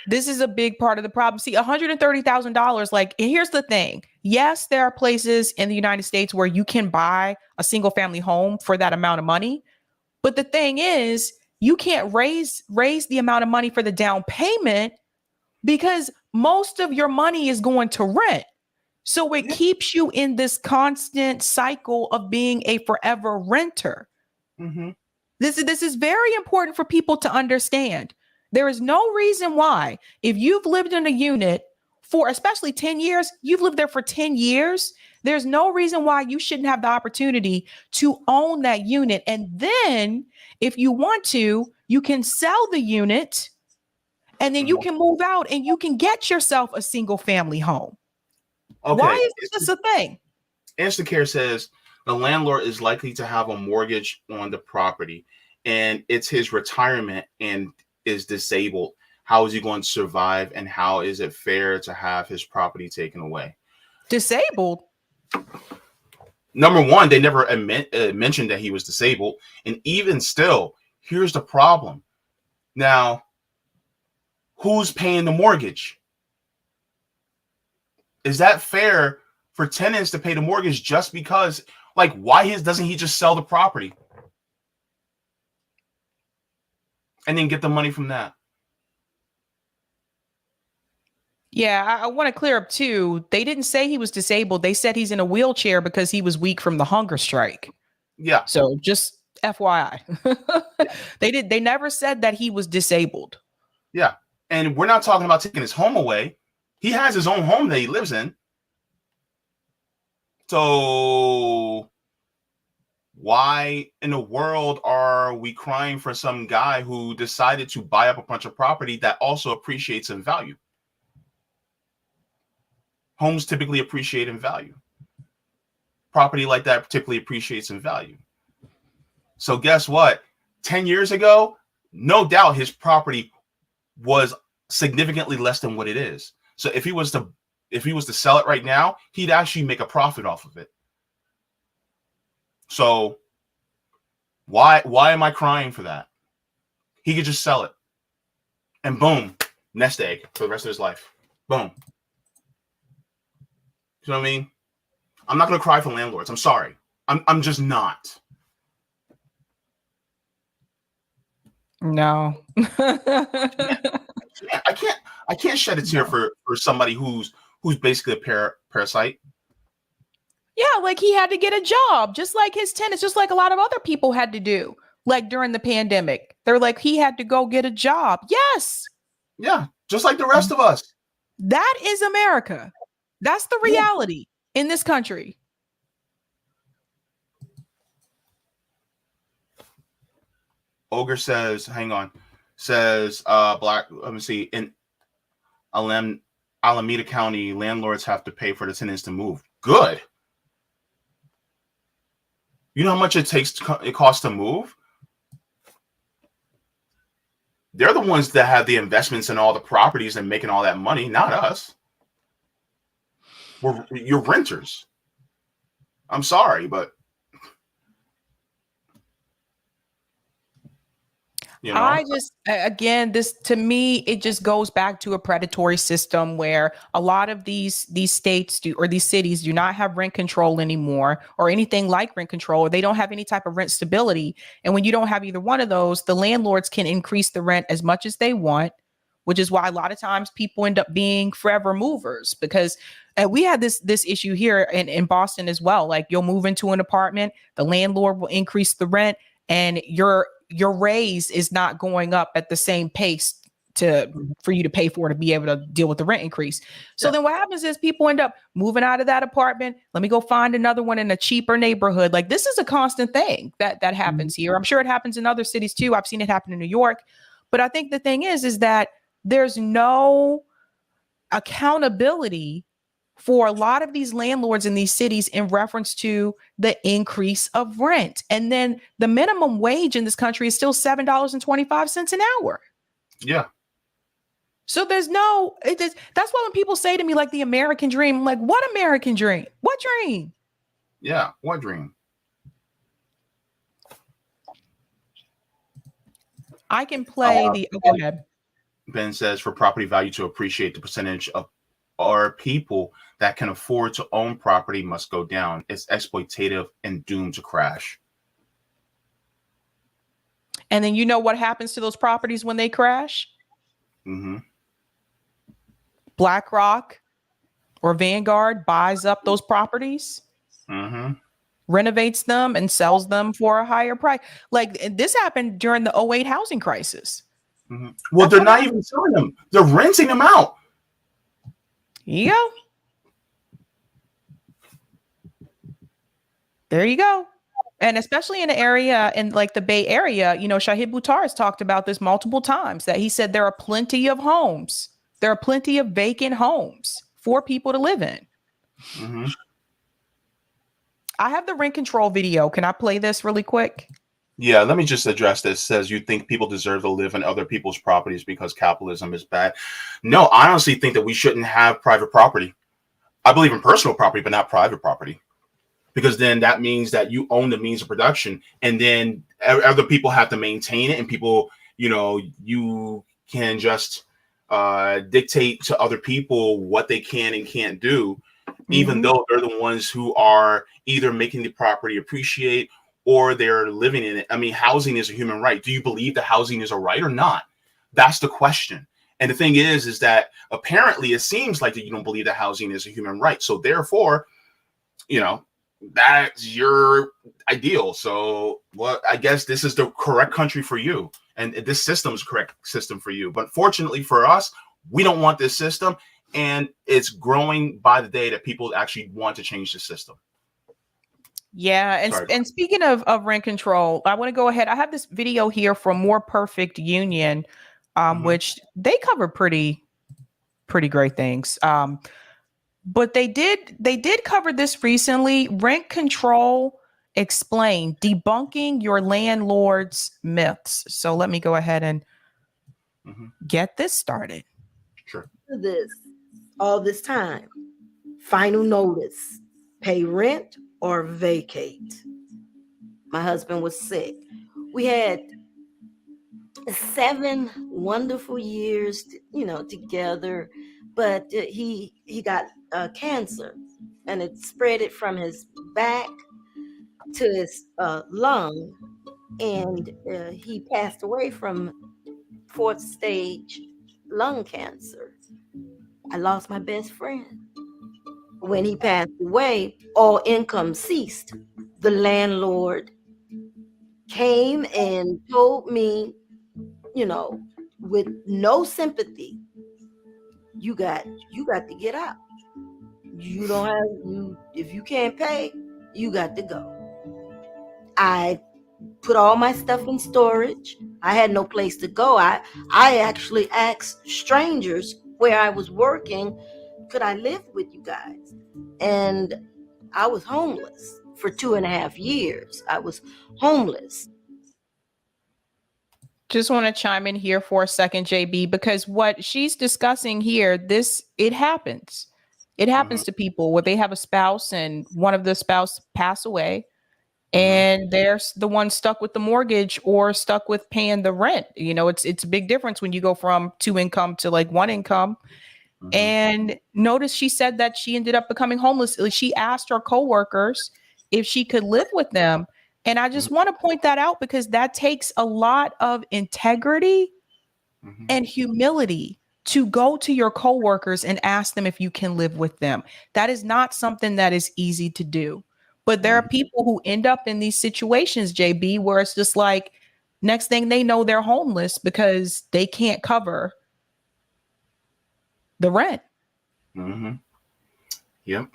This is a big part of the problem. See, $130,000, like, here's the thing. Yes, there are places in the United States where you can buy a single family home for that amount of money. But the thing is, you can't raise the amount of money for the down payment because most of your money is going to rent. So it keeps you in this constant cycle of being a forever renter. This is very important for people to understand. There is no reason why, if you've lived in a unit for especially 10 years, you've lived there for 10 years, there's no reason why you shouldn't have the opportunity to own that unit. And then if you want to, you can sell the unit and then you can move out and you can get yourself a single family home. Okay. Why is this a thing? Instacare says the landlord is likely to have a mortgage on the property and it's his retirement and is disabled. How is he going to survive? And how is it fair to have his property taken away? Disabled? Number one, they never mentioned that he was disabled. And even still, here's the problem. Now, who's paying the mortgage? Is that fair for tenants to pay the mortgage just because, like, why doesn't he just sell the property and then get the money from that? Yeah, I want to clear up too. They didn't say he was disabled. They said he's in a wheelchair because he was weak from the hunger strike. Yeah. So just FYI. They never said that he was disabled. Yeah. And we're not talking about taking his home away. He has his own home that he lives in. So why in the world are we crying for some guy who decided to buy up a bunch of property that also appreciates in value? Homes typically appreciate in value. Property like that typically appreciates in value. So guess what? 10 years ago, no doubt his property was significantly less than what it is. So if he was to sell it right now, he'd actually make a profit off of it. So why am I crying for that? He could just sell it. And boom, nest egg for the rest of his life. Boom. You know what I mean? I'm not going to cry for landlords. I'm sorry. I'm just not. No. I can't shed a tear for somebody who's basically a parasite. Yeah, like he had to get a job, just like his tenants, just like a lot of other people had to do, like during the pandemic. They're like, he had to go get a job. Yes. Yeah, just like the rest of us. That is America. That's the reality in this country. Ogre says, hang on, says let me see, in Alameda County, landlords have to pay for the tenants to move. Good. You know how much it costs to move? They're the ones that have the investments in all the properties and making all that money, not us. You're renters. I'm sorry, but You know, I just, again, this to me, it just goes back to a predatory system where a lot of these states do, or these cities do not have rent control anymore, or anything like rent control, or they don't have any type of rent stability. And when you don't have either one of those, the landlords can increase the rent as much as they want, which is why a lot of times people end up being forever movers. Because we had this issue here in Boston as well. Like, you'll move into an apartment, the landlord will increase the rent, and your raise is not going up at the same pace for you to pay for, to be able to deal with the rent increase. So then what happens is people end up moving out of that apartment. Let me go find another one in a cheaper neighborhood. Like, this is a constant thing that happens here. I'm sure it happens in other cities too. I've seen it happen in New York. But I think the thing is that there's no accountability for a lot of these landlords in these cities in reference to the increase of rent. And then the minimum wage in this country is still $7.25 an hour. Yeah. So there's no, that's why when people say to me, like, the American dream, I'm like, what American dream? What dream? Yeah. What dream? I can play go ahead. Ben says, for property value to appreciate, the percentage of our people that can afford to own property must go down. It's exploitative and doomed to crash. And then you know what happens to those properties when they crash? Mm-hmm. BlackRock or Vanguard buys up those properties, renovates them, and sells them for a higher price. Like, this happened during the 2008 housing crisis. Well, they're not even selling them. They're renting them out. You go. There you go. And especially in an area in like the Bay Area, you know, Shahid Buttar has talked about this multiple times, that he said there are plenty of homes. There are plenty of vacant homes for people to live in. I have the rent control video. Can I play this really quick? Yeah, let me just address this. It says, you think people deserve to live in other people's properties because capitalism is bad? No, I honestly think that we shouldn't have private property. I believe in personal property, but not private property. Because then that means that you own the means of production, and then other people have to maintain it, and people, you know, you can just dictate to other people what they can and can't do, even though they're the ones who are either making the property appreciate or they're living in it. I mean, housing is a human right. Do you believe that housing is a right or not? That's the question. And the thing is that apparently it seems like that you don't believe that housing is a human right. So therefore, you know, that's your ideal. So, well, I guess this is the correct country for you. And this system is the correct system for you. But fortunately for us, we don't want this system. And it's growing by the day that people actually want to change the system. Yeah. And speaking of rent control, I want to go ahead. I have this video here from More Perfect Union, which they cover pretty great things. But they did cover this recently. Rent control explained, debunking your landlord's myths. So let me go ahead and get this started. Sure. This all this time. Final notice. Pay rent or vacate. My husband was sick. We had 7 wonderful years, together, but he got cancer, and it spread it from his back to his lung, and he passed away from 4th stage lung cancer. I lost my best friend. When he passed away, all income ceased. The landlord came and told me, with no sympathy, you got to get out. You don't have if you can't pay, you got to go. I put all my stuff in storage. I had no place to go. I actually asked strangers where I was working, could I live with you guys? And I was homeless for 2.5 years. I was homeless. Just want to chime in here for a second, JB, because what she's discussing here, it happens. It happens to people where they have a spouse and one of the spouse pass away, and they're the ones stuck with the mortgage or stuck with paying the rent. You know, it's a big difference when you go from 2 income to like 1 income. And notice she said that she ended up becoming homeless. She asked her coworkers if she could live with them. And I just want to point that out because that takes a lot of integrity and humility to go to your coworkers and ask them if you can live with them. That is not something that is easy to do. But there are people who end up in these situations, JB, where it's just like next thing they know, they're homeless because they can't cover the rent. Yep.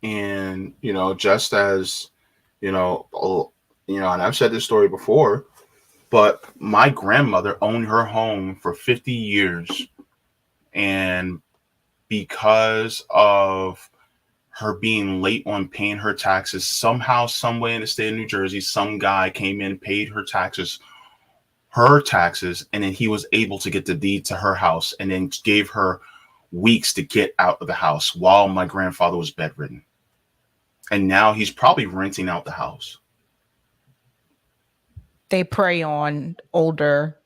And, just as, and I've said this story before, but my grandmother owned her home for 50 years. And because of her being late on paying her taxes, somehow, some way in the state of New Jersey, some guy came in, paid her taxes, and then he was able to get the deed to her house and then gave her weeks to get out of the house while my grandfather was bedridden. And now he's probably renting out the house. They prey on older.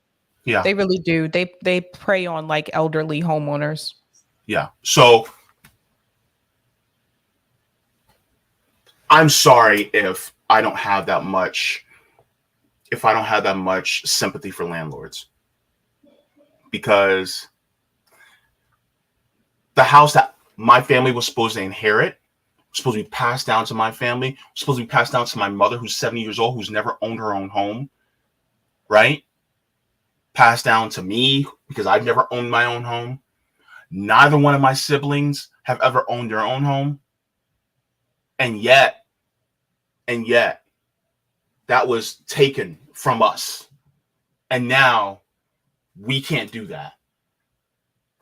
Yeah. They really do. They prey on like elderly homeowners. Yeah. So I'm sorry if I don't have that much sympathy for landlords, because the house that my family was supposed to inherit, supposed to be passed down to my family, supposed to be passed down to my mother, who's 70 years old, who's never owned her own home, right? Passed down to me because I've never owned my own home. Neither one of my siblings have ever owned their own home. And yet, that was taken from us. And now we can't do that.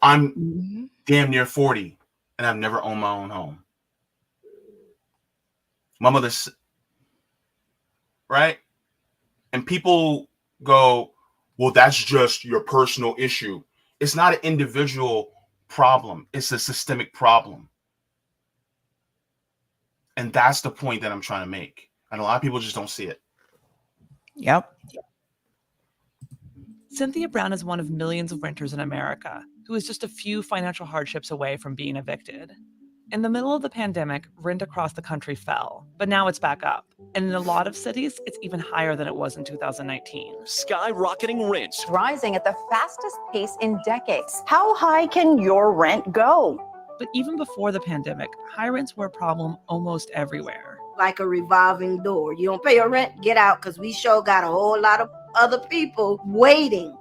I'm damn near 40 and I've never owned my own home. My mother's, right? And people go, well, that's just your personal issue. It's not an individual problem. It's a systemic problem. And that's the point that I'm trying to make. And a lot of people just don't see it. Yep. Cynthia Brown is one of millions of renters in America who is just a few financial hardships away from being evicted. In the middle of the pandemic, rent across the country fell, but now it's back up. And in a lot of cities, it's even higher tigher than it was in 2019. Skyrocketing rents. Rising at the fastest pace in decades. How high can your rent go? But even before the pandemic, high rents were a problem almost everywhere. Like a revolving door. You don't pay your rent, get out, because we sure got a whole lot of other people waiting.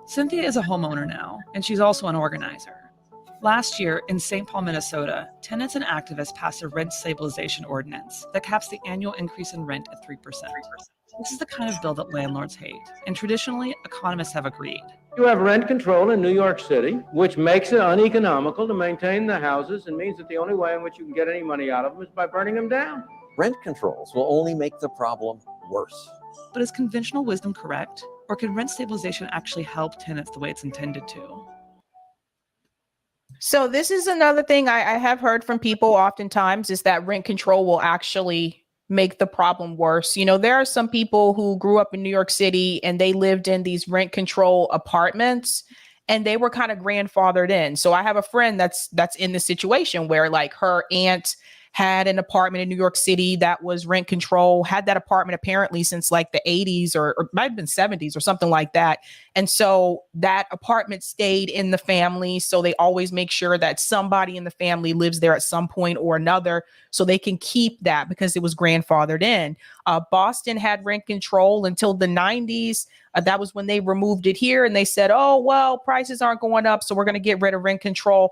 Cynthia is a homeowner now, and she's also an organizer. Last year, in St. Paul, Minnesota, tenants and activists passed a rent stabilization ordinance that caps the annual increase in rent at 3%. This is the kind of bill that landlords hate, and traditionally, economists have agreed. You have rent control in New York City, which makes it uneconomical to maintain the houses and means that the only way in which you can get any money out of them is by burning them down. Rent controls will only make the problem worse. But is conventional wisdom correct? Or can rent stabilization actually help tenants the way it's intended to? So this is another thing I have heard from people oftentimes is that rent control will actually make the problem worse. You know, there are some people who grew up in New York City and they lived in these rent control apartments and they were kind of grandfathered in. So I have a friend that's in the situation where like her aunt had an apartment in New York City that was rent control, had that apartment apparently since like the 80s or might have been 70s or something like that. And so that apartment stayed in the family. So they always make sure that somebody in the family lives there at some point or another so they can keep that because it was grandfathered in. Boston had rent control until the 90s. That was when they removed it here and they said, oh, well, prices aren't going up, so we're going to get rid of rent control.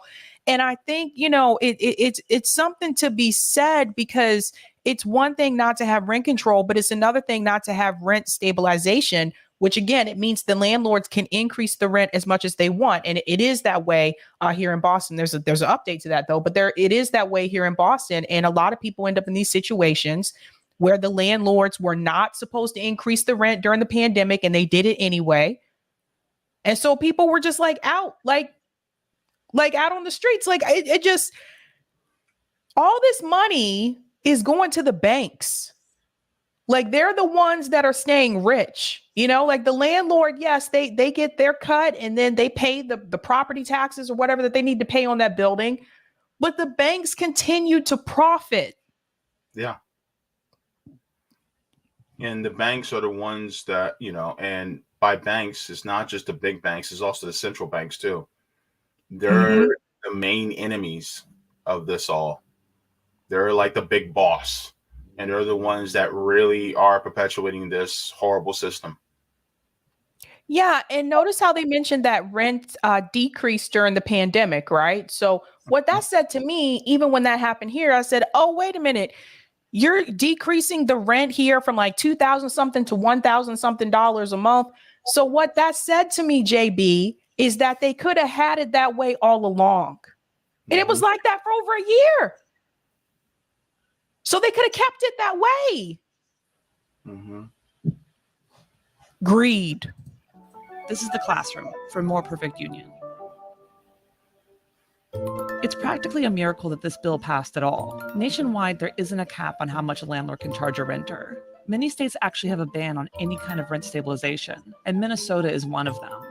And I think, you know, it's something to be said because it's one thing not to have rent control, but it's another thing not to have rent stabilization, which again, it means the landlords can increase the rent as much as they want. And it is that way here in Boston. There's an update to that, though, but it is that way here in Boston. And a lot of people end up in these situations where the landlords were not supposed to increase the rent during the pandemic and they did it anyway. And so people were just like out, like out on the streets. Like it just, all this money is going to the banks. Like they're the ones that are staying rich, like the landlord. Yes, they get their cut and then they pay the property taxes or whatever that they need to pay on that building. But the banks continue to profit. Yeah. And the banks are the ones that, and by banks, it's not just the big banks, it's also the central banks too. They're the main enemies of this all. They're like the big boss. And they're the ones that really are perpetuating this horrible system. Yeah. And notice how they mentioned that rent decreased during the pandemic, right? So what that said to me, even when that happened here, I said, oh, wait a minute. You're decreasing the rent here from like $2,000 something to $1,000 something a month. So what that said to me, Jaybe, is that they could have had it that way all along. And it was like that for over a year. So they could have kept it that way. Greed. This is the classroom for a more perfect union. It's practically a miracle that this bill passed at all. Nationwide, there isn't a cap on how much a landlord can charge a renter. Many states actually have a ban on any kind of rent stabilization, and Minnesota is one of them.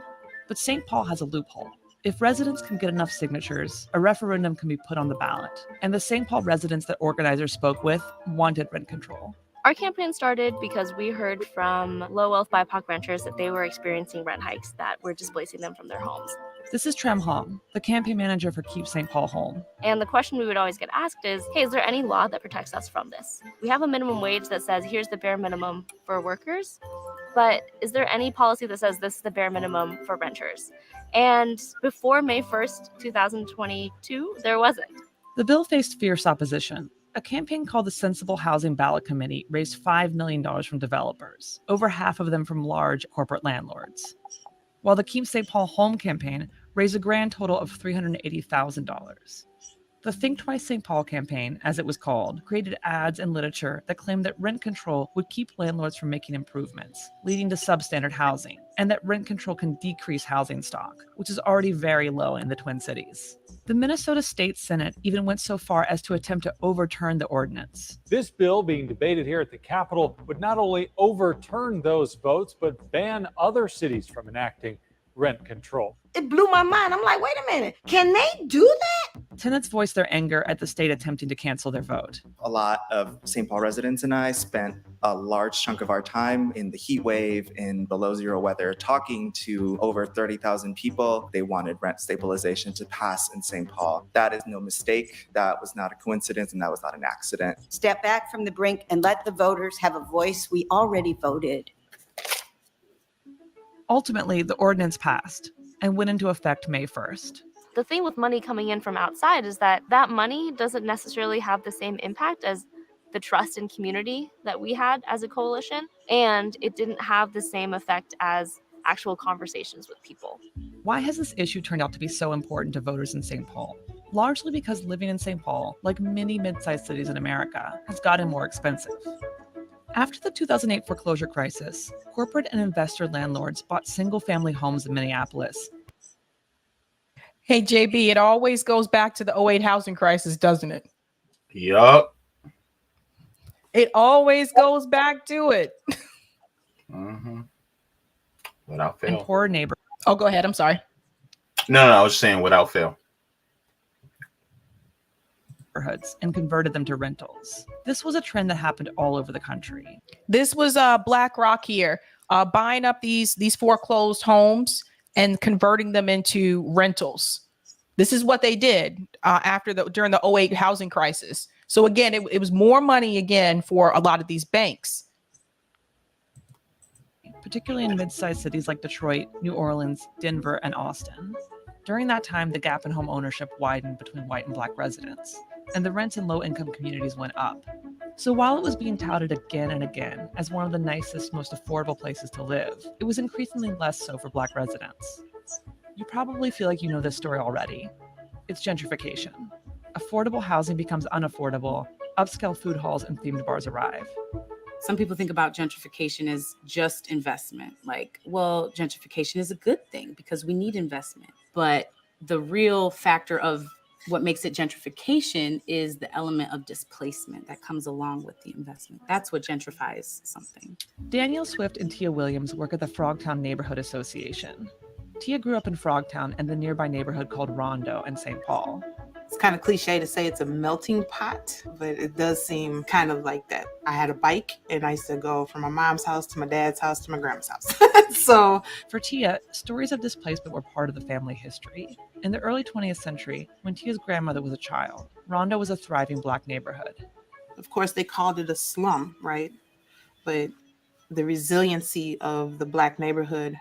But St. Paul has a loophole. If residents can get enough signatures, a referendum can be put on the ballot. And the St. Paul residents that organizers spoke with wanted rent control. Our campaign started because we heard from low-wealth BIPOC renters that they were experiencing rent hikes that were displacing them from their homes. This is Trem Hong, the campaign manager for Keep St. Paul Home. And the question we would always get asked is, hey, is there any law that protects us from this? We have a minimum wage that says here's the bare minimum for workers, but is there any policy that says this is the bare minimum for renters? And before May 1st, 2022, there wasn't. The bill faced fierce opposition. A campaign called the Sensible Housing Ballot Committee raised $5 million from developers, over half of them from large corporate landlords, while the Keep St. Paul Home campaign raised a grand total of $380,000. The Think Twice St. Paul campaign, as it was called, created ads and literature that claimed that rent control would keep landlords from making improvements, leading to substandard housing, and that rent control can decrease housing stock, which is already very low in the Twin Cities. The Minnesota State Senate even went so far as to attempt to overturn the ordinance. This bill being debated here at the Capitol would not only overturn those votes, but ban other cities from enacting rent control. It blew my mind. I'm like, wait a minute, can they do that? Tenants voiced their anger at the state attempting to cancel their vote. A lot of St. Paul residents and I spent a large chunk of our time in the heat wave, in below zero weather, talking to over 30,000 people. They wanted rent stabilization to pass in St. Paul. That is no mistake. That was not a coincidence, and that was not an accident. Step back from the brink and let the voters have a voice. We already voted. Ultimately, the ordinance passed and went into effect May 1st. The thing with money coming in from outside is that that money doesn't necessarily have the same impact as the trust and community that we had as a coalition, and it didn't have the same effect as actual conversations with people. Why has this issue turned out to be so important to voters in St. Paul? Largely because living in St. Paul, like many mid-sized cities in America, has gotten more expensive. After the 2008 foreclosure crisis, corporate and investor landlords bought single-family homes in Minneapolis. Hey, Jaybe, it always goes back to the 2008 housing crisis, doesn't it? Yup. It always goes back to it. Without fail. And poor neighbors. Oh, go ahead. I'm sorry. No, I was saying without fail. Neighborhoods and converted them to rentals. This was a trend that happened all over the country. This was BlackRock here, buying up these foreclosed homes and converting them into rentals. This is what they did during the 2008 housing crisis. So again, it was more money again for a lot of these banks. Particularly in mid-sized cities like Detroit, New Orleans, Denver, and Austin. During that time, the gap in home ownership widened between white and black residents, and the rents in low-income communities went up. So while it was being touted again and again as one of the nicest, most affordable places to live, it was increasingly less so for black residents. You probably feel like you know this story already. It's gentrification. Affordable housing becomes unaffordable, upscale food halls and themed bars arrive. Some people think about gentrification as just investment. Like, well, gentrification is a good thing because we need investment. But the real factor of What makes it gentrification is the element of displacement that comes along with the investment. That's what gentrifies something. Daniel Swift and Tia Williams work at the Frogtown Neighborhood Association. Tia grew up in Frogtown and the nearby neighborhood called Rondo and St. Paul. It's kind of cliche to say it's a melting pot, but it does seem kind of like that. I had a bike and I used to go from my mom's house to my dad's house to my grandma's house. So for Tia, stories of displacement were part of the family history. In the early 20th century, when Tia's grandmother was a child, Rondo was a thriving Black neighborhood. Of course, they called it a slum, right? But the resiliency of the Black neighborhood,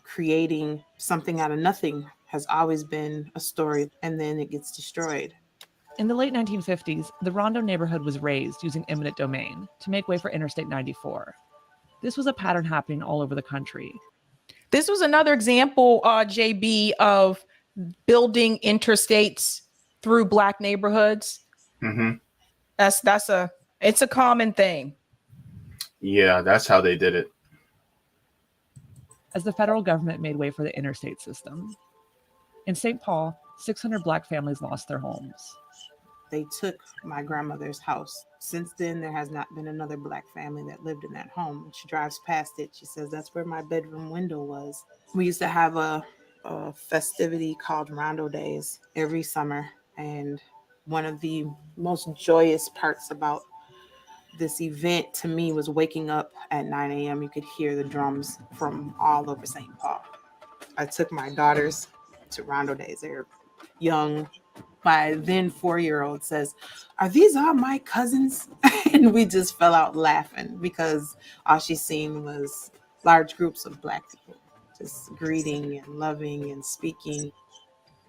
creating something out of nothing, has always been a story, and then it gets destroyed. In the late 1950s, the Rondo neighborhood was razed using eminent domain to make way for Interstate 94. This was a pattern happening all over the country. This was another example, Jaybe, of building interstates through Black neighborhoods. Mm-hmm. It's a common thing. Yeah, that's how they did it. As the federal government made way for the interstate system. In St. Paul, 600 Black families lost their homes. They took my grandmother's house. Since then, there has not been another Black family that lived in that home. When she drives past it, she says, that's where my bedroom window was. We used to have a festivity called Rondo Days every summer. And one of the most joyous parts about this event to me was waking up at 9 a.m. You could hear the drums from all over St. Paul. I took my daughters to Rondo Days. They're young. My then 4-year-old says, are these all my cousins? And we just fell out laughing because all she's seen was large groups of Black people just greeting and loving and speaking.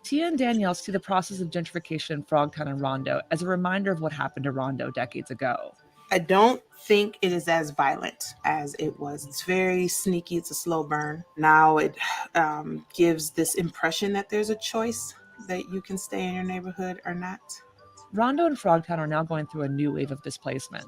Tia and Danielle see the process of gentrification in Frogtown and Rondo as a reminder of what happened to Rondo decades ago. I don't think it is as violent as it was. It's very sneaky. It's a slow burn. Now it gives this impression that there's a choice that you can stay in your neighborhood or not. Rondo and Frogtown are now going through a new wave of displacement.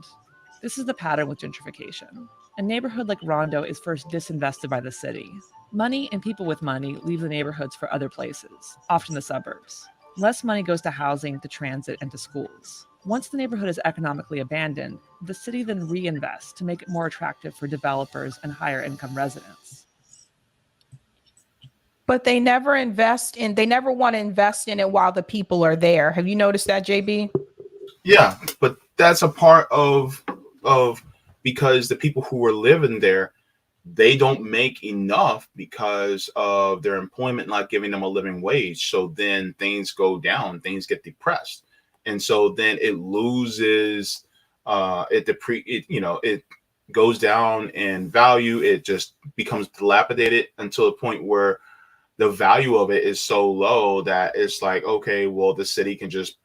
This is the pattern with gentrification. A neighborhood like Rondo is first disinvested by the city. Money and people with money leave the neighborhoods for other places, often the suburbs. Less money goes to housing, to transit, and to schools. Once the neighborhood is economically abandoned, the city then reinvests to make it more attractive for developers and higher income residents. But they never want to invest in it while the people are there. Have you noticed that, Jaybe? Yeah, but that's a part of because the people who are living there, they don't make enough because of their employment not giving them a living wage. So then things go down, things get depressed. And so then it loses, it goes down in value. It just becomes dilapidated until the point where the value of it is so low that it's like, okay, well, the city can just,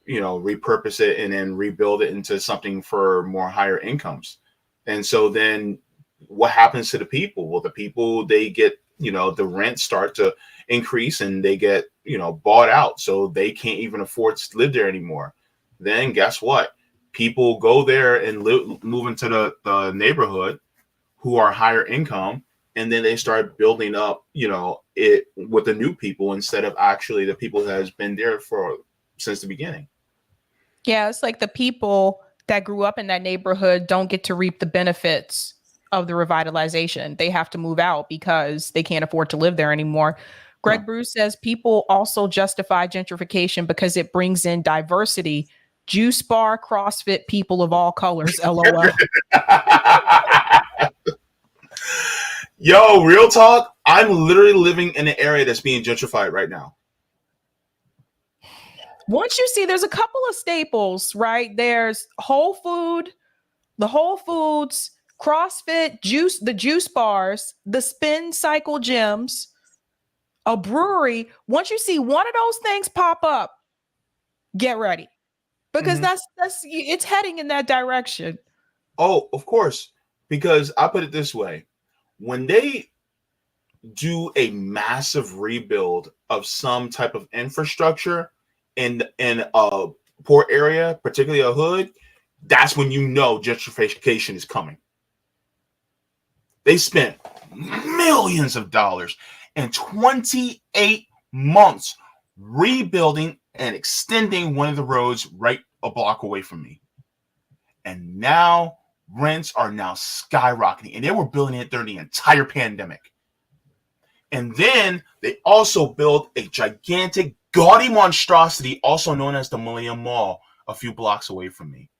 repurpose it and then rebuild it into something for more higher incomes. And so then what happens to the people? Well, the people, they get, the rents start to increase and they get, bought out. So they can't even afford to live there anymore. Then guess what? People go there and move into the neighborhood who are higher income. And then they start building up, it with the new people instead of actually the people that has been there since the beginning. Yeah, it's like the people that grew up in that neighborhood don't get to reap the benefits of the revitalization. They have to move out because they can't afford to live there anymore. Greg Bruce says people also justify gentrification because it brings in diversity. Juice bar, CrossFit, people of all colors, LOL. Yo, real talk. I'm literally living in an area that's being gentrified right now. Once you see, there's a couple of staples, right? There's the Whole Foods, CrossFit, the juice bars, the spin cycle gyms, a brewery. Once you see one of those things pop up, get ready. Because that's it's heading in that direction. Oh, of course. Because I put it this way. When they do a massive rebuild of some type of infrastructure in a poor area, particularly a hood, that's when gentrification is coming. They spent millions of dollars in 28 months rebuilding and extending one of the roads right a block away from me. And now rents are now skyrocketing. And they were building it during the entire pandemic. And then they also built a gigantic, gaudy monstrosity, also known as the Millennium Mall, a few blocks away from me.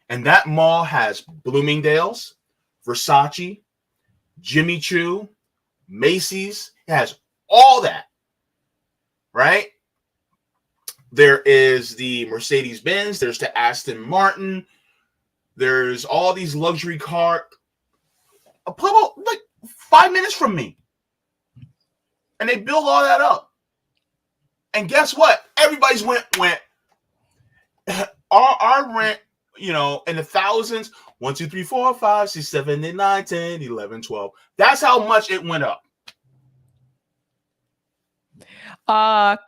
And that mall has Bloomingdale's, Versace, Jimmy Choo, Macy's. It has all that, right? There is the Mercedes-Benz. There's the Aston Martin. There's all these luxury cars. Like 5 minutes from me. And they build all that up. And guess what? Everybody's went our rent, you know, in the thousands. 1, 2, 3, 4, 5, 6, 7, 8, 9, 10, 11, 12. That's how much it went up.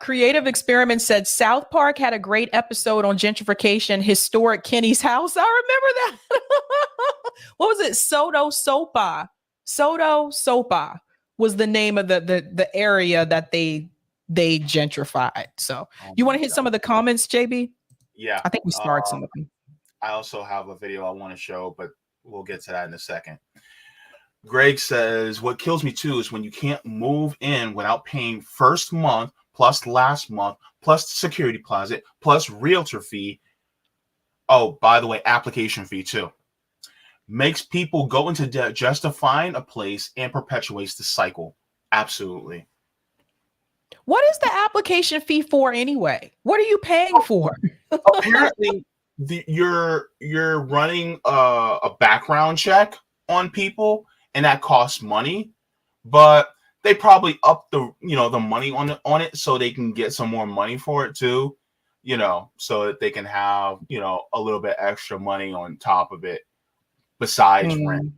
Creative Experiment said South Park had a great episode on gentrification, historic Kenny's house. I remember that. What was it? Soto Sopa was the name of the area that they gentrified. So you want to hit some of the comments, JB? Yeah. I think we started some of them. I also have a video I want to show, but we'll get to that in a second. Greg says, what kills me too is when you can't move in without paying first month plus last month plus security deposit plus realtor fee. Oh, by the way, application fee too. Makes people go into debt just to find a place and perpetuates the cycle. Absolutely. What is the application fee for anyway? What are you paying for? Apparently, you're running a background check on people, and that costs money. But they probably up the money on it so they can get some more money for it too, so that they can have a little bit extra money on top of it besides rent.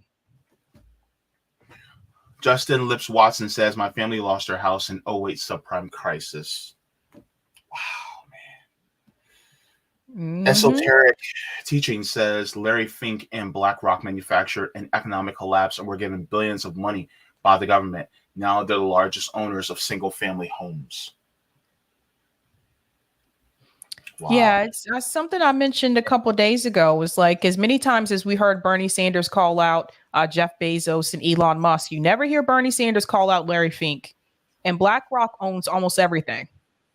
Justin Lips Watson says, my family lost their house in 08 subprime crisis. Wow, man. Esoteric Teaching says Larry Fink and BlackRock manufactured an economic collapse and were given billions of money by the government. Now they're the largest owners of single-family homes. Wow. Yeah, it's something I mentioned a couple of days ago. Was like, as many times as we heard Bernie Sanders call out Jeff Bezos and Elon Musk, you never hear Bernie Sanders call out Larry Fink. And BlackRock owns almost everything.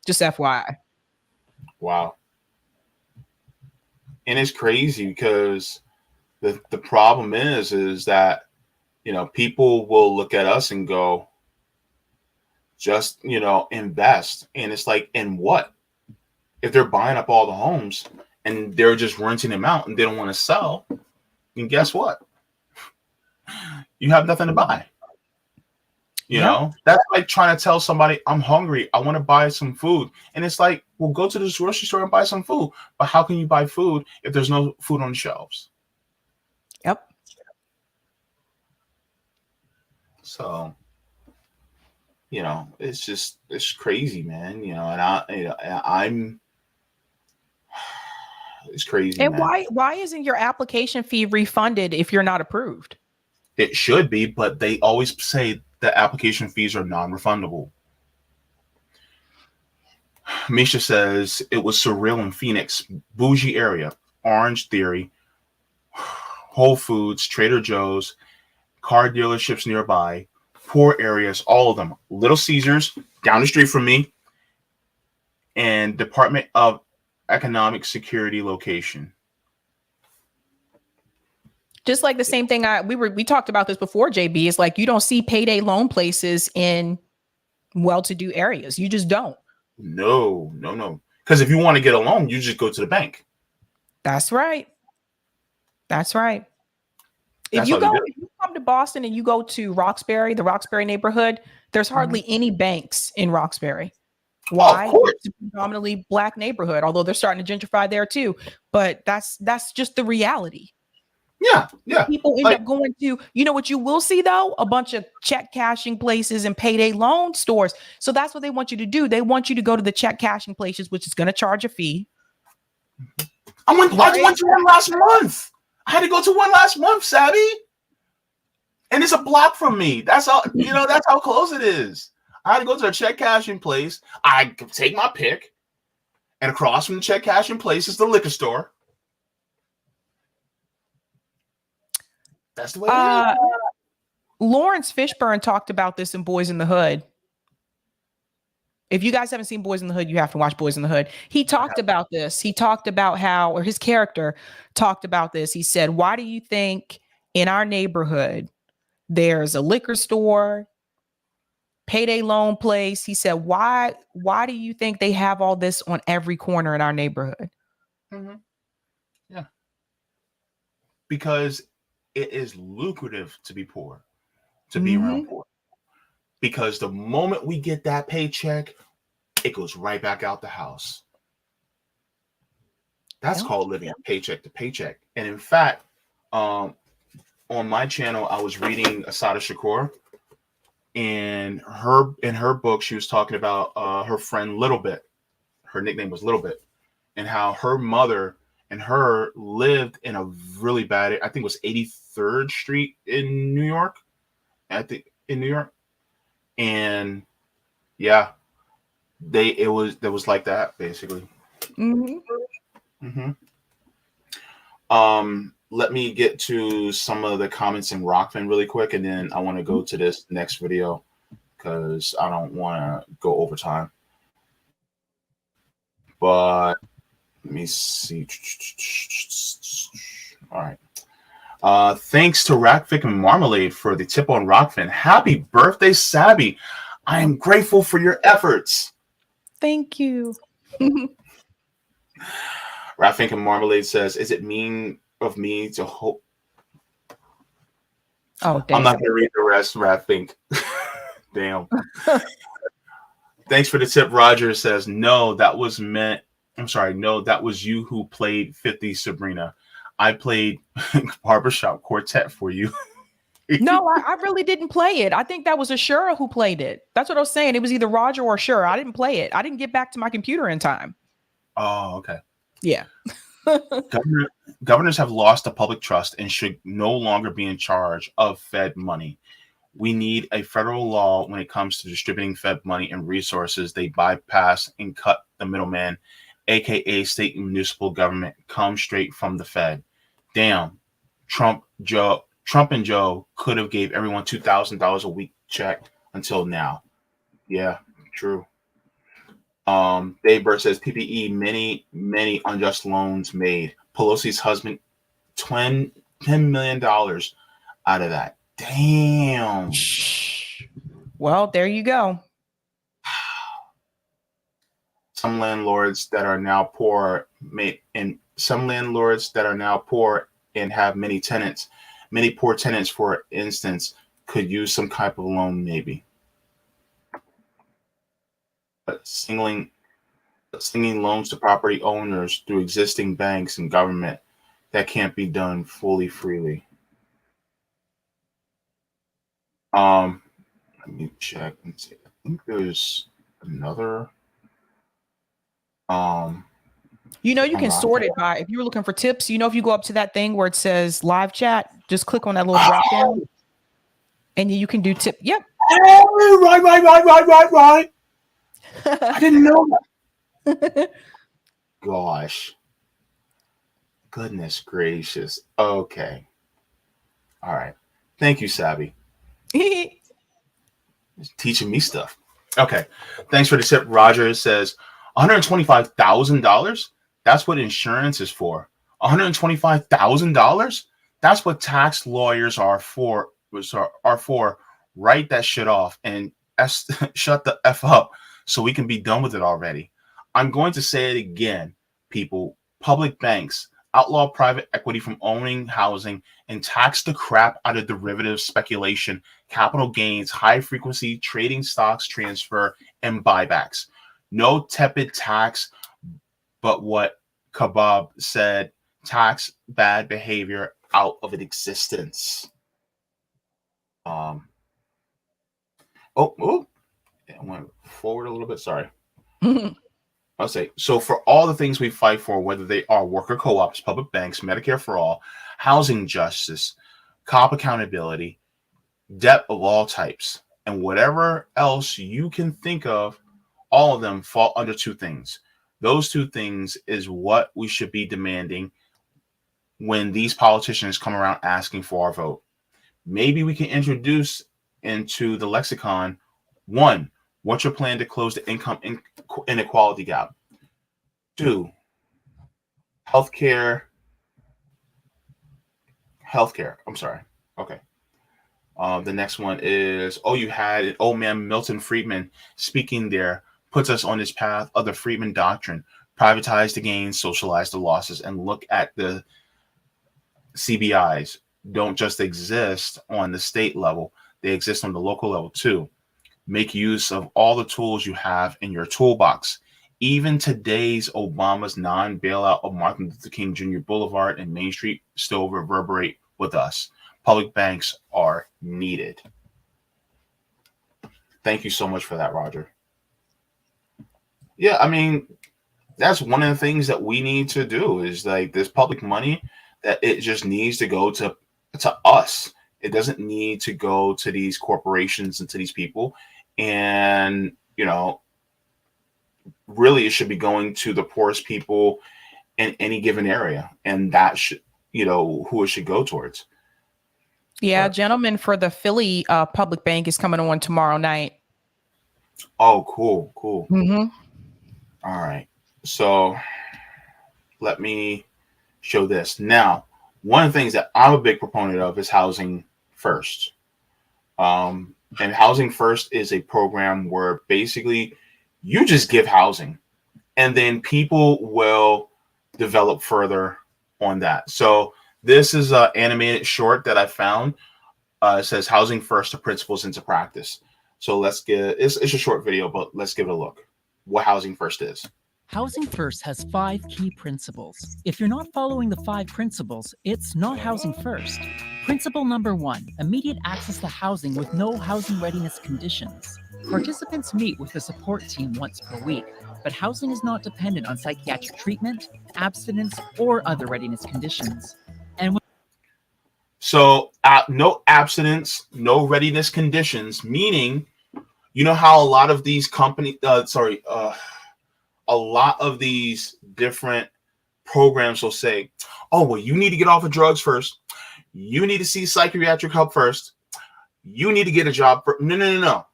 Just FYI. Wow. And it's crazy because the problem is that people will look at us and go, just invest. And it's like, in what? If they're buying up all the homes and they're just renting them out and they don't want to sell, then guess what? You have nothing to buy. You know, that's like trying to tell somebody, I'm hungry, I want to buy some food. And it's like, well, go to this grocery store and buy some food. But how can you buy food if there's no food on the shelves? Yep. So, it's crazy, man. And it's crazy. And man. why isn't your application fee refunded if you're not approved? It should be, but they always say the application fees are non-refundable. Misha says it was surreal in Phoenix, bougie area, Orange Theory, Whole Foods, Trader Joe's, car dealerships nearby, poor areas, all of them. Little Caesars down the street from me, and Department of Economic Security location. Just like the same thing we talked about this before, JB. It's like you don't see payday loan places in well-to-do areas. You just don't. No. Because if you want to get a loan, you just go to the bank. That's right. If you come to Boston and you go to Roxbury, the Roxbury neighborhood, there's hardly any banks in Roxbury. Why? It's a predominantly Black neighborhood, although they're starting to gentrify there too. But that's just the reality. Yeah. People end up going to, what you will see though? A bunch of check cashing places and payday loan stores. So that's what they want you to do. They want you to go to the check cashing places, which is going to charge a fee. I went to one last month. I had to go to one last month, Sabby. And it's a block from me. That's how, that's how close it is. I had to go to a check cashing place. I could take my pick, and across from the check cashing place is the liquor store. That's the way it is. Lawrence Fishburne talked about this in Boys in the Hood. If you guys haven't seen Boys in the Hood, you have to watch Boys in the Hood. He talked about this. He talked about how, or his character talked about this. He said, why do you think in our neighborhood there's a liquor store, payday loan place? He said, why do you think they have all this on every corner in our neighborhood? Mm-hmm. Yeah. Because it is lucrative to be poor, to be around poor. Because the moment we get that paycheck, it goes right back out the house. That's called living paycheck to paycheck. And in fact, on my channel, I was reading Asada Shakur, and in her book, she was talking about her friend Little Bit. Her nickname was Little Bit, and how her mother and her lived in a really bad, I think it was 83rd Street in New York. And yeah, it was like that basically. Let me get to some of the comments in Rockfin really quick, and then I want to go to this next video because I don't want to go over time. But let me see. All right. Thanks to Rackfic and Marmalade for the tip on Rockfin. Happy birthday, Sabby. I am grateful for your efforts. Thank you. Rackfic and Marmalade says, is it mean of me to hope? Oh, damn. I'm not going to read the rest, Rackfic. Damn. Thanks for the tip. Roger says, no, that was meant. I'm sorry. No, that was you who played 50, Sabrina. I played Barbershop Quartet for you. No, I really didn't play it. I think that was Ashura who played it. That's what I was saying. It was either Roger or Ashura. I didn't play it. I didn't get back to my computer in time. Oh, okay. Yeah. Governors have lost the public trust and should no longer be in charge of Fed money. We need a federal law when it comes to distributing Fed money and resources. They bypass and cut the middleman, aka state and municipal government, come straight from the Fed. Damn, Trump and Joe could have gave everyone $2,000 a week check until now. Yeah, true. Dave Burr says PPE, many unjust loans made. Pelosi's husband, $10 million out of that. Damn. Well, there you go. Some landlords that are now poor and have many tenants, many poor tenants, for instance, could use some type of loan, maybe. But singling loans to property owners through existing banks and government, that can't be done fully freely. Let me check and see. I think there's another. You can sort it by, if you were looking for tips, if you go up to that thing where it says live chat, just click on that little drop down and you can do tip. Yep. Oh, right. I didn't know that. Gosh. Goodness gracious. Okay. All right. Thank you, Sabby. Teaching me stuff. Okay. Thanks for the tip. Roger says $125,000. That's what insurance is for. $125,000. That's what tax lawyers are for. Write that shit off and shut the F up so we can be done with it already. I'm going to say it again, people. Public banks outlaw private equity from owning housing and tax the crap out of derivative speculation, capital gains, high frequency trading, stocks transfer, and buybacks. No tepid tax, but what Kebab said, tax bad behavior out of existence. I went forward a little bit. Sorry. I'll say, so for all the things we fight for, whether they are worker co-ops, public banks, Medicare for all, housing justice, cop accountability, debt of all types, and whatever else you can think of, all of them fall under two things. Those two things is what we should be demanding when these politicians come around asking for our vote. Maybe we can introduce into the lexicon, one, what's your plan to close the income inequality gap? Two, healthcare. I'm sorry. Okay. The next one is, you had an old man, Milton Friedman, speaking there, puts us on this path of the Friedman doctrine. Privatize the gains, socialize the losses, and look at the CBIs. Don't just exist on the state level. They exist on the local level too. Make use of all the tools you have in your toolbox. Even today's Obama's non-bailout of Martin Luther King Jr. Boulevard and Main Street still reverberate with us. Public banks are needed. Thank you so much for that, Roger. Yeah, I mean, that's one of the things that we need to do is like this public money, that it just needs to go to us. It doesn't need to go to these corporations and to these people. And, really it should be going to the poorest people in any given area. And that should, who it should go towards. Yeah, gentleman for the Philly Public Bank is coming on tomorrow night. Oh, cool. Mm-hmm. All right. So let me show this. Now, one of the things that I'm a big proponent of is Housing First. And Housing First is a program where basically you just give housing and then people will develop further on that. So this is an animated short that I found. It says Housing First, the principles into practice. So it's a short video, but let's give it a look. What Housing First is. Housing First has 5 key principles. If you're not following the 5 principles, it's not Housing First. Principle number 1, immediate access to housing with no housing readiness conditions. Participants meet with the support team once per week, but housing is not dependent on psychiatric treatment, abstinence, or other readiness conditions. So no abstinence, no readiness conditions, meaning, how a lot of these companies, a lot of these different programs will say, you need to get off of drugs first. You need to see psychiatric help first. You need to get a job. No.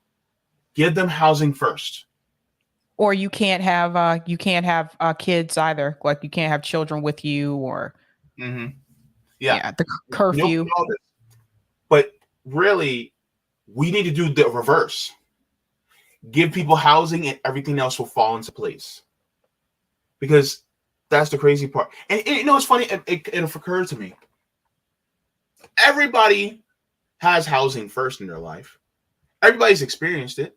Give them housing first. Or you can't have kids either. Like you can't have children with you or yeah, the curfew. But really, we need to do the reverse. Give people housing and everything else will fall into place. Because that's the crazy part. And it's funny, it occurred to me. Everybody has housing first in their life. Everybody's experienced it.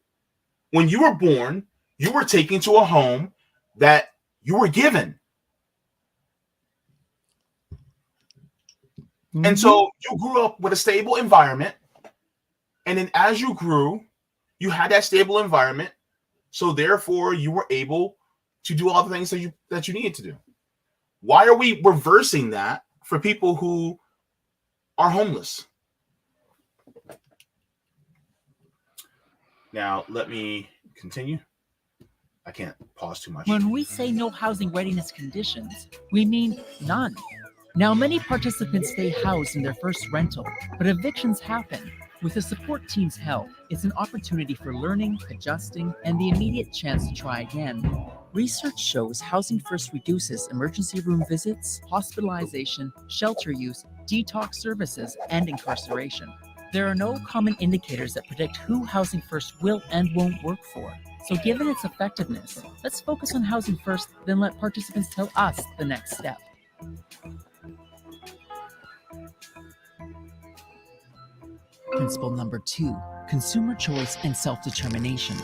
When you were born, you were taken to a home that you were given. Mm-hmm. And so you grew up with a stable environment. And then as you grew, you had that stable environment. So therefore, you were able to do all the things that you needed to do. Why are we reversing that for people who are homeless? Now, let me continue. I can't pause too much. When we say no housing readiness conditions, we mean none. Now, many participants stay housed in their first rental, but evictions happen. With the support team's help, it's an opportunity for learning, adjusting, and the immediate chance to try again. Research shows Housing First reduces emergency room visits, hospitalization, shelter use, detox services, and incarceration. There are no common indicators that predict who Housing First will and won't work for. So given its effectiveness, let's focus on Housing First, then let participants tell us the next step. Principle number 2, consumer choice and self-determination.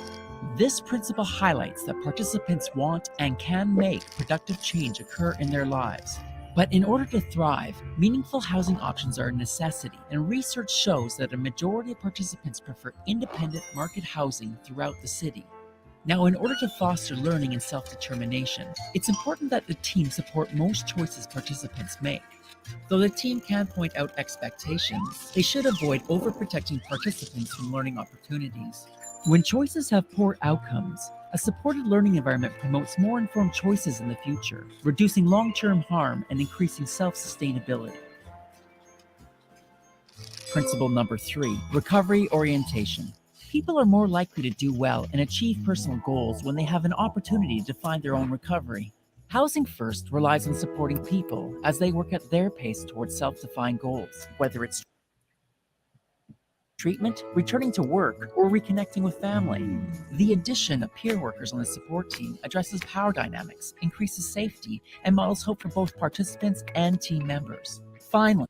This principle highlights that participants want and can make productive change occur in their lives. But in order to thrive, meaningful housing options are a necessity, and research shows that a majority of participants prefer independent market housing throughout the city. Now, in order to foster learning and self-determination, it's important that the team support most choices participants make. Though the team can point out expectations, they should avoid overprotecting participants from learning opportunities. When choices have poor outcomes, a supported learning environment promotes more informed choices in the future, reducing long-term harm and increasing self-sustainability. Principle number 3, recovery orientation. People are more likely to do well and achieve personal goals when they have an opportunity to find their own recovery. Housing First relies on supporting people as they work at their pace towards self-defined goals, whether it's treatment, returning to work, or reconnecting with family. The addition of peer workers on the support team addresses power dynamics, increases safety, and models hope for both participants and team members. Finally,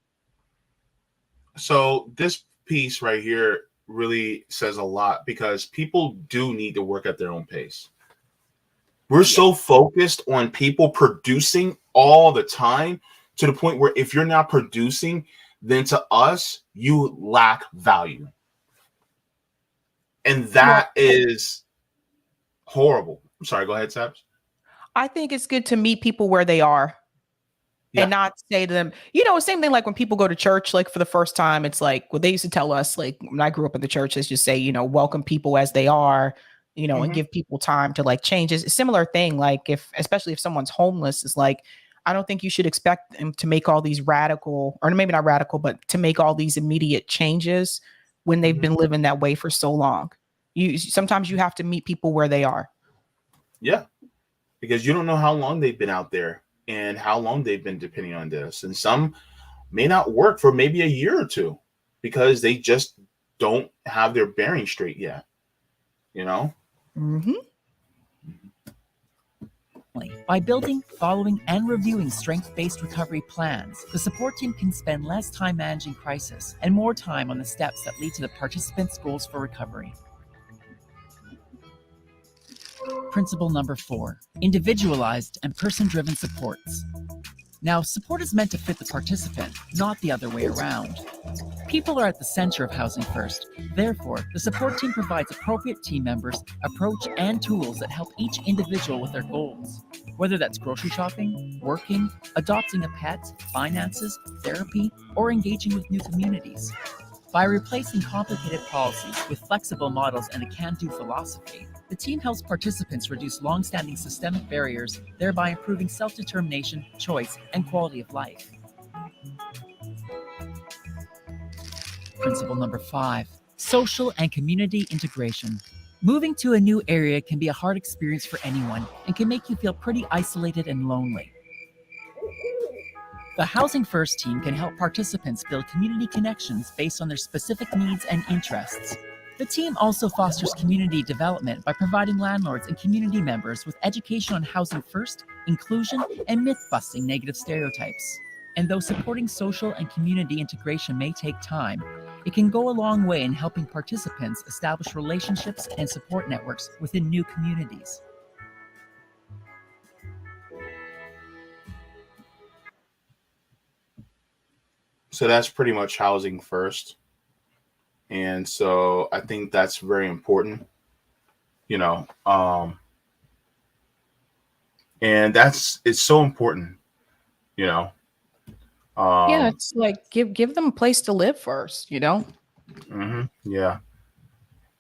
So this piece right here really says a lot because people do need to work at their own pace. We're so focused on people producing all the time to the point where if you're not producing, then to us, you lack value. And that is horrible. I'm sorry, go ahead, Sabs. I think it's good to meet people where they are. Yeah. And not say to them, you know, same thing like when people go to church, like for the first time, it's like what they used to tell us, like when I grew up in the church, let's just say, you know, welcome people as they are, you know, and give people time to like change. It's a similar thing. Like especially if someone's homeless, is like, I don't think you should expect them to make all these radical, or maybe not radical, but to make all these immediate changes when they've been living that way for so long. Sometimes you have to meet people where they are. Yeah, because you don't know how long they've been out there and how long they've been depending on this. And some may not work for maybe a year or two because they just don't have their bearing straight yet, you know? by building, following, and reviewing strength-based recovery plans, the support team can spend less time managing crisis and more time on the steps that lead to the participants' goals for recovery. Principle number 4, individualized and person-driven supports. Now, support is meant to fit the participant, not the other way around. People are at the center of Housing First. Therefore, the support team provides appropriate team members, approach, and tools that help each individual with their goals. Whether that's grocery shopping, working, adopting a pet, finances, therapy, or engaging with new communities. By replacing complicated policies with flexible models and a can-do philosophy, the team helps participants reduce long-standing systemic barriers, thereby improving self-determination, choice, and quality of life. Principle number 5, social and community integration. Moving to a new area can be a hard experience for anyone and can make you feel pretty isolated and lonely. The Housing First team can help participants build community connections based on their specific needs and interests. The team also fosters community development by providing landlords and community members with education on Housing First, inclusion, and myth-busting negative stereotypes. And though supporting social and community integration may take time, it can go a long way in helping participants establish relationships and support networks within new communities. So that's pretty much Housing First. And so I think that's very important, you know, and it's so important, you know. Yeah, it's like give them a place to live first, you know. Yeah.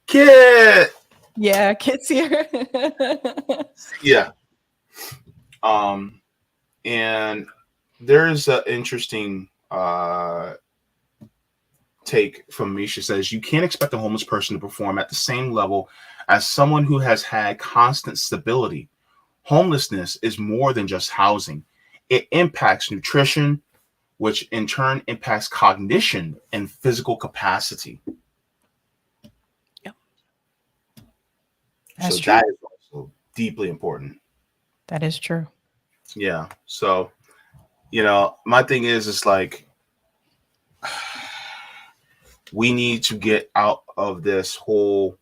Kit. Yeah, Kit's here. Yeah. And there's an interesting take from Misha. Says you can't expect a homeless person to perform at the same level as someone who has had constant stability. Homelessness is more than just housing. It impacts nutrition, which in turn impacts cognition and physical capacity. Yep. That's so true. That is also deeply important. That is true. Yeah. So, you know, my thing is like, we need to get out of this whole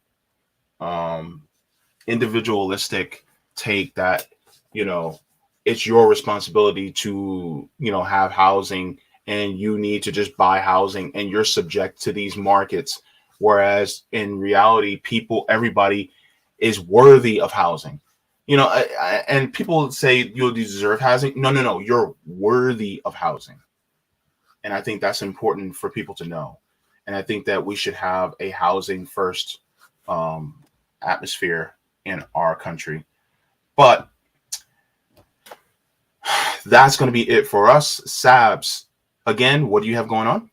individualistic take that, you know, it's your responsibility to, you know, have housing and you need to just buy housing and you're subject to these markets. Whereas in reality, everybody is worthy of housing. And people say you deserve housing. No, you're worthy of housing. And I think that's important for people to know. And I think that we should have a housing first atmosphere in our country. But that's going to be it for us. Sabs, again, what do you have going on?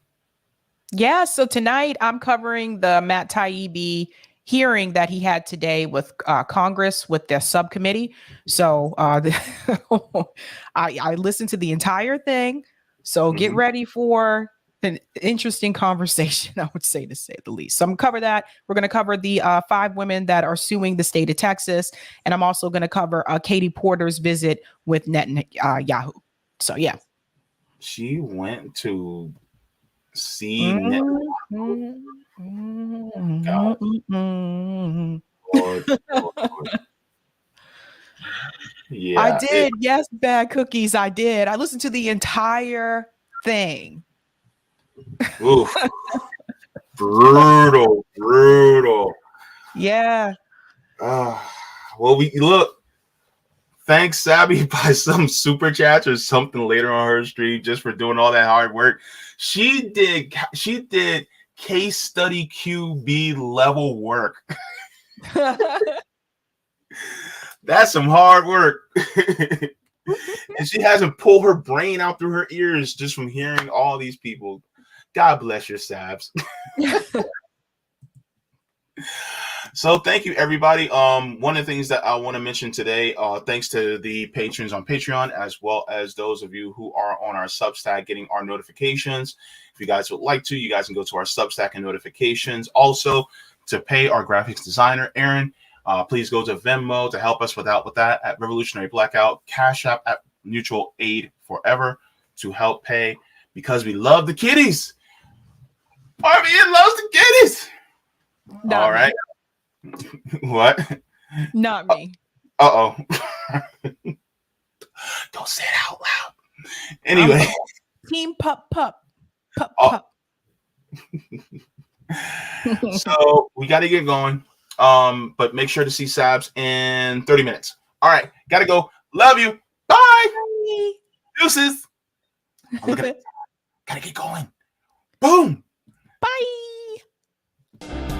Yeah, so tonight I'm covering the Matt Taibbi hearing that he had today with Congress with their subcommittee. So I listened to the entire thing. So get ready for an interesting conversation, I would say, to say the least. So I'm going to cover that. We're going to cover the 5 women that are suing the state of Texas. And I'm also going to cover Katie Porter's visit with Netanyahu. So, yeah. She went to see Netanyahu. Lord. Yeah, I did. Yes, bad cookies. I did. I listened to the entire thing. Oof. brutal. Yeah. Well, we look. Thanks, Sabby, by some super chats or something later on her stream, just for doing all that hard work. She did case study QB level work. That's some hard work. And she hasn't pulled her brain out through her ears just from hearing all these people. God bless your Sabs. So thank you, everybody. One of the things that I want to mention today, thanks to the patrons on Patreon, as well as those of you who are on our Substack getting our notifications. If you guys would like to, you guys can go to our Substack and notifications. Also, to pay our graphics designer, Aaron, please go to Venmo to help us with that at Revolutionary Blackout, Cash App at Mutual Aid Forever to help pay, because we love the kitties. RBN loves the kitties. All right. What? Not me. Uh-oh. Don't say it out loud. Anyway. Team pup. So we got to get going. But make sure to see Sabs in 30 minutes. All right. Got to go. Love you. Bye. Bye. Deuces. I'm looking at. Got to get going. Boom. Bye.